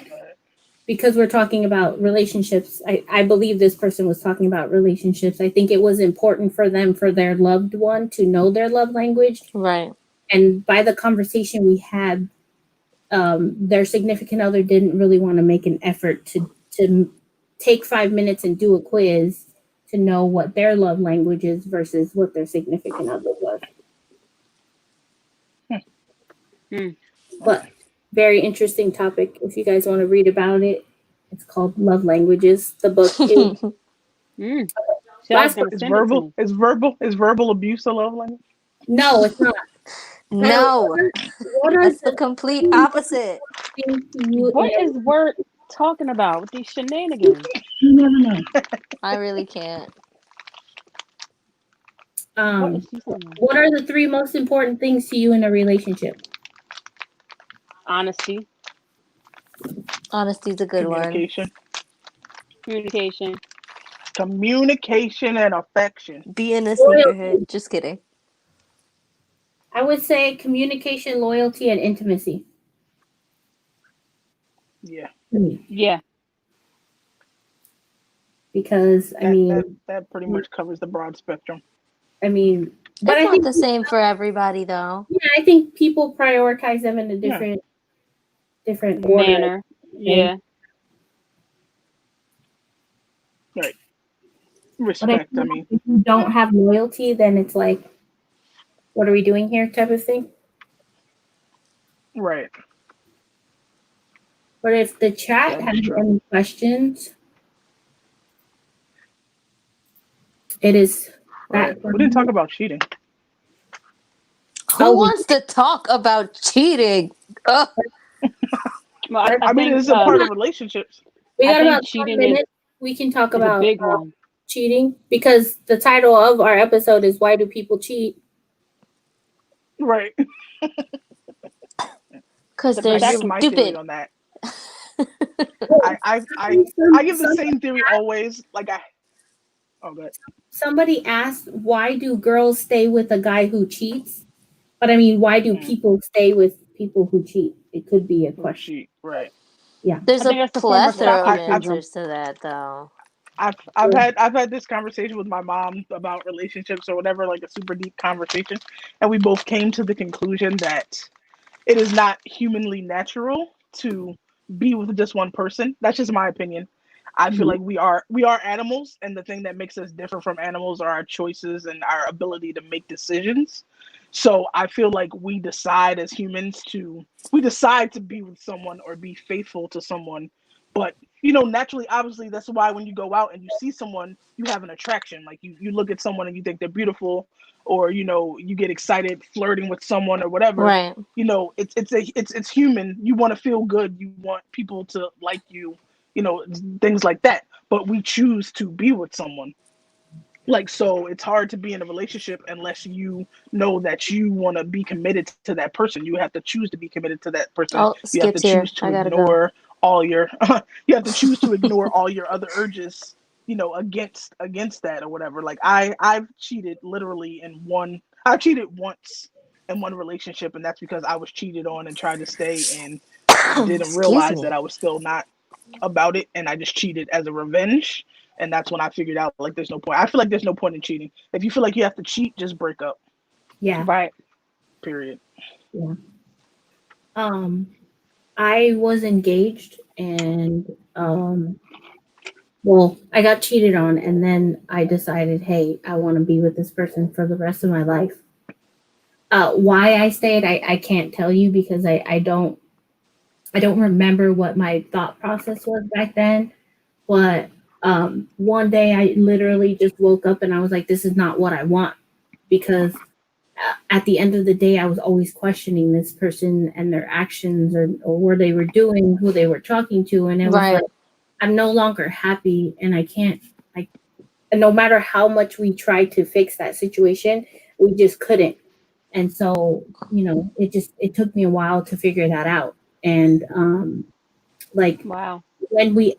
because we're talking about relationships, I believe this person was talking about relationships. I think it was important for them, for their loved one to know their love language. Right. And by the conversation we had, their significant other didn't really want to make an effort to take 5 minutes and do a quiz to know what their love language is versus what their significant other was. But very interesting topic. If you guys want to read about it, it's called Love Languages. The book is Shell's gonna send it to me. Is verbal abuse a love language? no, it's not. No. What are That's the complete opposite. things to you? What is Word talking about with these shenanigans? You never know. I really can't. What is she saying? What are the 3 most important things to you in a relationship? Honesty, Honesty's a good one. communication. Communication and affection. Being a sneakerhead. Just kidding. I would say communication, loyalty, and intimacy. Yeah. Yeah. Because that pretty much covers the broad spectrum. but It's I not think the same for everybody, though. Yeah, I think people prioritize them in a different order. Manner. Yeah. Right. But Respect. if you don't have loyalty, then it's like, what are we doing here, type of thing. Right. But if the chat has any questions, it is Right. We didn't talk about cheating. Who wants to talk about cheating? Ugh. Well, I mean, it's a part of relationships. We got I think about 10 cheating minutes. We can talk is a about big one. cheating because the title of our episode is "Why Do People Cheat?" Right. Because they're That's my theory stupid. on that. I give the same theory always. Oh, good. Somebody asked, "Why do girls stay with a guy who cheats?" But I mean, why do people stay with people who cheat? It could be a question. Cheat, right? Yeah, There's I a think that's the former plethora of Stockholm syndrome. answers to that, though. I've had this conversation with my mom about relationships or whatever, like a super deep conversation, and we both came to the conclusion that it is not humanly natural to be with just one person. That's just my opinion. I feel like we are animals, and the thing that makes us different from animals are our choices and our ability to make decisions. So I feel like we decide as humans we decide to be with someone or be faithful to someone, but naturally, obviously, that's why when you go out and you see someone, you have an attraction. Like you look at someone and you think they're beautiful, or you get excited flirting with someone or whatever. Right. It's human. You want to feel good. You want people to like you. Things like that. But we choose to be with someone. So it's hard to be in a relationship unless you know that you want to be committed to that person. You have to choose to be committed to that person. Oh, You have to Skip's here. choose to I gotta ignore all your you have to choose to ignore all your other urges, against that or whatever. Like I've cheated I've cheated once in one relationship, and that's because I was cheated on and tried to stay and go. didn't Excuse realize me. that I was still not about it, and I just cheated as a revenge. And that's when I figured out like there's no point. I feel like there's no point in cheating. If you feel like you have to cheat, just break up. yeah, Right. Period. yeah. I was engaged, and well, I got cheated on, and then I decided, hey, I want to be with this person for the rest of my life. Why I stayed, I can't tell you because I don't remember what my thought process was back then. But one day I literally just woke up and I was like, this is not what I want, because at the end of the day, I was always questioning this person and their actions, or what they were doing, who they were talking to, and it was Right. like, I'm no longer happy, and I can't, and no matter how much we tried to fix that situation, we just couldn't. And so, it took me a while to figure that out. And Wow.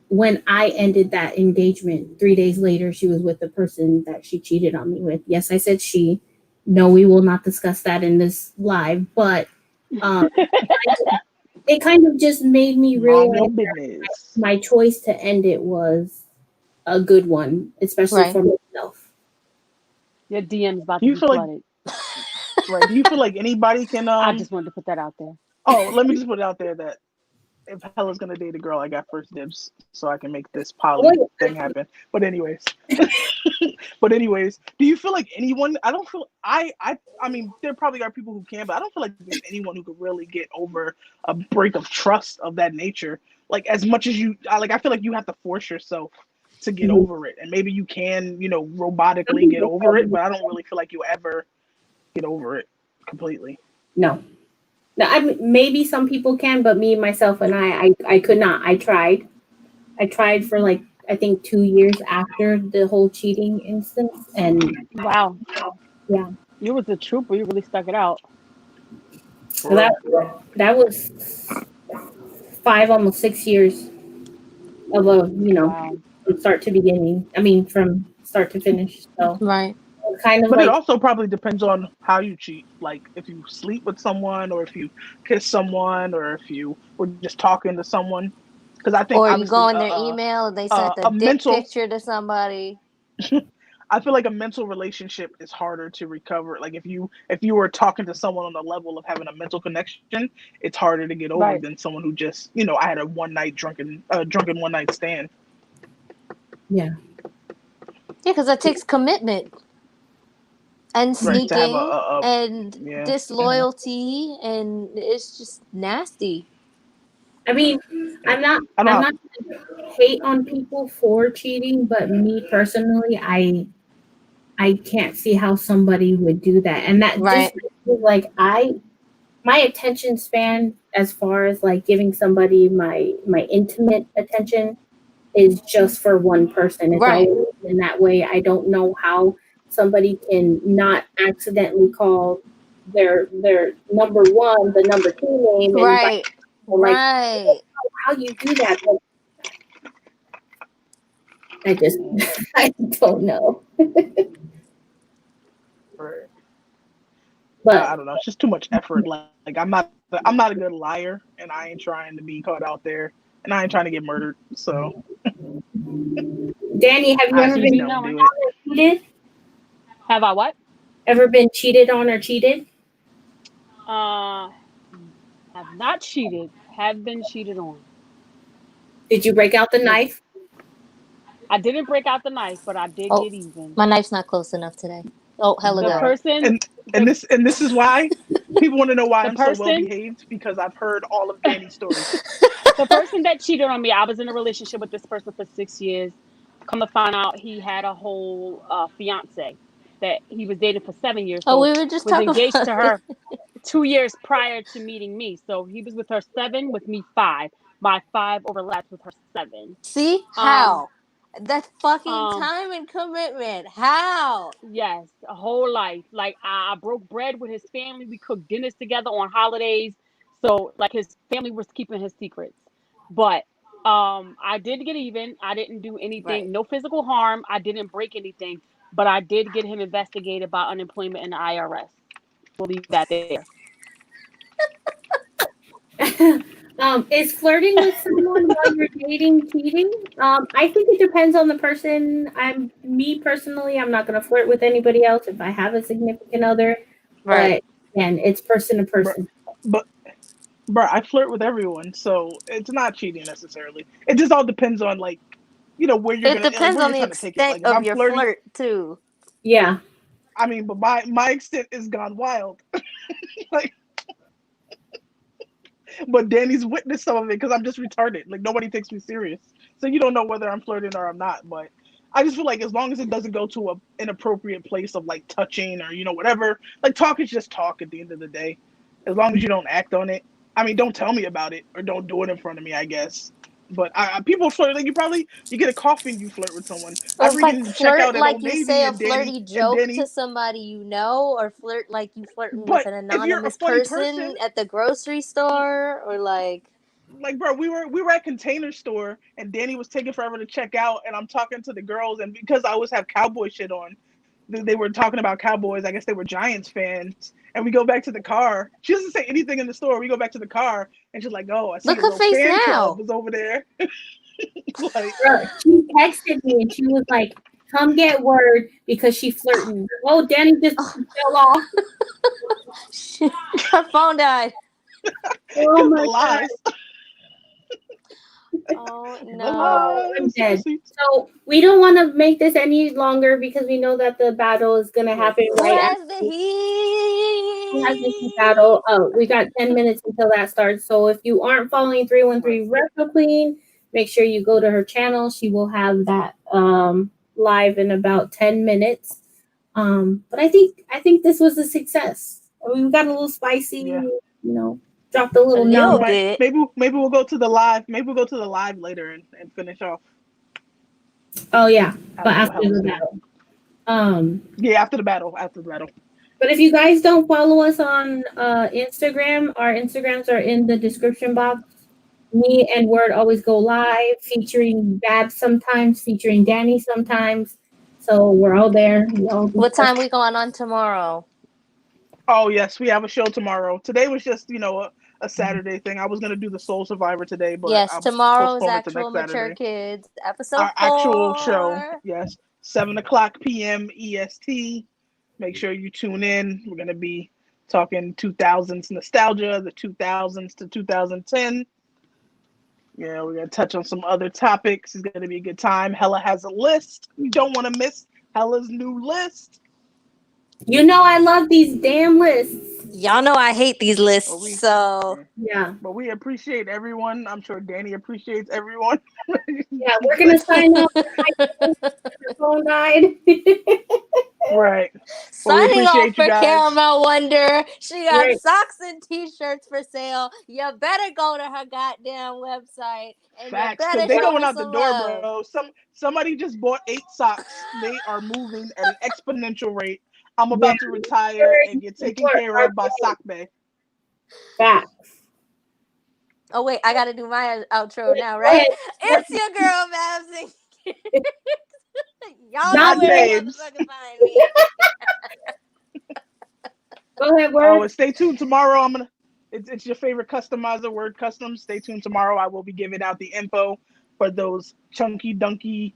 when I ended that engagement, 3 days later, she was with the person that she cheated on me with. Yes, I said she. No, we will not discuss that in this live, but it kind of just made me Mind realize your that business. my choice to end it was a good one, especially Right. for myself. Your DM's about Do to you be feel like flooded. right? Do you feel like anybody can I just wanted to put that out there. Oh, let me just put it out there that if Hella's gonna date a girl, I got first dibs, so I can make this poly thing happen. But anyways, do you feel like anyone? I don't feel. I mean, there probably are people who can, but I don't feel like there's anyone who could really get over a break of trust of that nature. Like as much as I feel like you have to force yourself to get over it, and maybe you can, robotically get over it, but I don't really feel like you ever get over it completely. No. Maybe some people can, but me, myself, and I could not. I tried for like, I think 2 years after the whole cheating instance, and Wow. yeah, You was a trooper. You really stuck it out. so that was almost 6 years of Wow. from start to beginning. I mean, from start to finish. So Right. kind of But it like, also probably depends on how you cheat. Like if you sleep with someone, or if you kiss someone, or if you were just talking to someone. Because I think Or you go obviously on their email and they sent a a dick mental. picture to somebody. I feel like a mental relationship is harder to recover. Like if you were talking to someone on the level of having a mental connection, it's harder to get over Right. than someone who just I had a drunken one night stand. yeah. Yeah, because that takes commitment and Right, sneaking to have a and yeah. disloyalty, and it's just nasty. I mean, Yeah. I'm not hate on people for cheating, but me personally, I can't see how somebody would do that. And that Right. just like my attention span as far as like giving somebody my intimate attention is just for one person. It's Right. always in that way. I don't know how somebody can not accidentally call their number one the number two name and Right. like Right. how you do that. But I just I don't know. Right. But I don't know. It's just too much effort. Like I'm not a good liar, and I ain't trying to be caught out there, and I ain't trying to get murdered. So Danny, have you I ever just been don't do it. cheated? Have I what? Ever been cheated on or cheated? Have not cheated. Have been cheated on. Did you break out the Was knife? I didn't break out the knife, but I did Oh, get even. my knife's not close enough today. Oh, hella The got it. Bruh. person, And the this is why people want to know why the I'm so well person, behaved, because I've heard all of Danny's stories. the person that cheated on me. I was in a relationship with this person for 6 years. Come to find out, he had a whole fiance that he was dating for 7 years. Oh, So we were just was talking engaged about to it. her 2 years prior to meeting me. So he was with her 7, with me 5. My 5 overlapped with her 7. See Um, how that fucking um, time and commitment. How? yes, a whole life. Like I broke bread with his family. We cooked dinners together on holidays. So like his family was keeping his secrets. But I did get even. I didn't do Right. anything, no physical harm. I didn't break anything, but I did get him investigated by unemployment and the IRS. We'll leave that there. Is flirting with someone while you're dating cheating? I think it depends on the person. Me personally, I'm not gonna flirt with anybody else if I have a significant other. Right. But again, it's person to But person. but bruh, I flirt with everyone, so it's not cheating necessarily. It just all depends on like, where you're It gonna like depends where on you're the trying to take it. extent Like if of I'm your flirting, flirt too. Yeah. I mean, but my extent is gone wild. Like, but Danny's witnessed some of it because I'm just retarded. Like nobody takes me serious, so you don't know whether I'm flirting or I'm not. But I just feel like as long as it doesn't go to a inappropriate place of like touching or whatever, like talk is just talk at the end of the day. As long as you don't act on it. I mean, don't tell me about it or don't do it in front of me, I guess. But people flirt like you get a coffee and you flirt with someone. I Or like freaking check flirt out at like Old you Navy say a and Danny flirty and joke to Danny. somebody you know, or flirt like you flirting with But an if you're a anonymous funny person person, at the grocery store, or like like bro, we were at Container Store and Danny was taking forever to check out, and I'm talking to the girls, and because I always have cowboy shit on, they were talking about Cowboys. I guess they were Giants fans. And we go back to the car. She doesn't say anything in the store. We go back to the car, and she's like, "Oh, I see look a her little face fan club now. is over there." Like, Bro, she texted me and she was like, "Come get word because she flirting." Oh, Danny just Oh, fell off. her phone died. Oh the my god. lies, Oh the no. Oh, I'm lies, the dead. receipts. So we don't want to make this any longer because we know that the battle is going to Yes. happen Who right has the after. Who has this heat? battle? Oh, we got 10 minutes until that starts. So if you aren't following Right. 313 Retro Queen, make sure you go to her channel. She will have that live in about 10 minutes. But I think this was a success. I mean, we got a little spicy, Yeah. dropped a A little little number. bit. Maybe we'll go to the live. Maybe we'll go to the live later and finish off. Oh yeah, I but don't know what after Hella's the doing. battle. Um, Yeah, after the battle. After the battle. But if you guys don't follow us on Instagram, our Instagrams are in the description box. Me and Word always go live, featuring Babz sometimes, featuring Dani sometimes. So we're all there. We all What discuss. time we going on tomorrow? Oh yes, we have a show tomorrow. Today was just a Saturday thing. I was gonna do the Soul Survivor today, but Yes, I'll tomorrow is postpone it to actual next Mature Saturday. Kids episode Our actual show, 4. yes, 7 o'clock p.m. EST. Make sure you tune in. We're gonna be talking 2000s nostalgia, the 2000s to 2010. Yeah, we're gonna touch on some other topics. It's gonna be a good time. Hella has a list. You don't want to miss Hella's new list. You know I love these damn lists. Y'all know I hate these But lists, so Yeah. but we appreciate everyone. I'm sure Dani appreciates everyone. Yeah, we're gonna sign off. Her phone died. Right. Well, we Signing off appreciate for you guys. Caramel Wonder. She got Right. socks and t-shirts for sale. You better go to her goddamn website and Facts, you because better they show going her out the some door, love. bro. Somebody just bought 8 socks. They are moving at an exponential rate. I'm about to retire and get taken care of by Sock Bay. Facts. Oh wait, I gotta do my outro now, Go right? ahead. It's your girl Babz. Y'all Not know where to babes. motherfucking find me. Go ahead, Oh, word. and stay tuned tomorrow. It's your favorite customizer, Word Custom. Stay tuned tomorrow. I will be giving out the info for those chunky dunky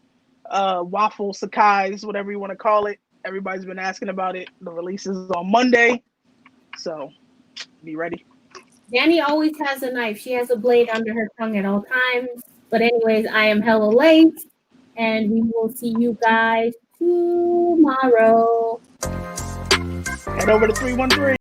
waffle sakais, whatever you want to call it. Everybody's been asking about it. The release is on Monday, so be ready. Dani always has a knife. She has a blade under her tongue at all times. But anyways, I am hella late, and we will see you guys tomorrow. Head over to 313.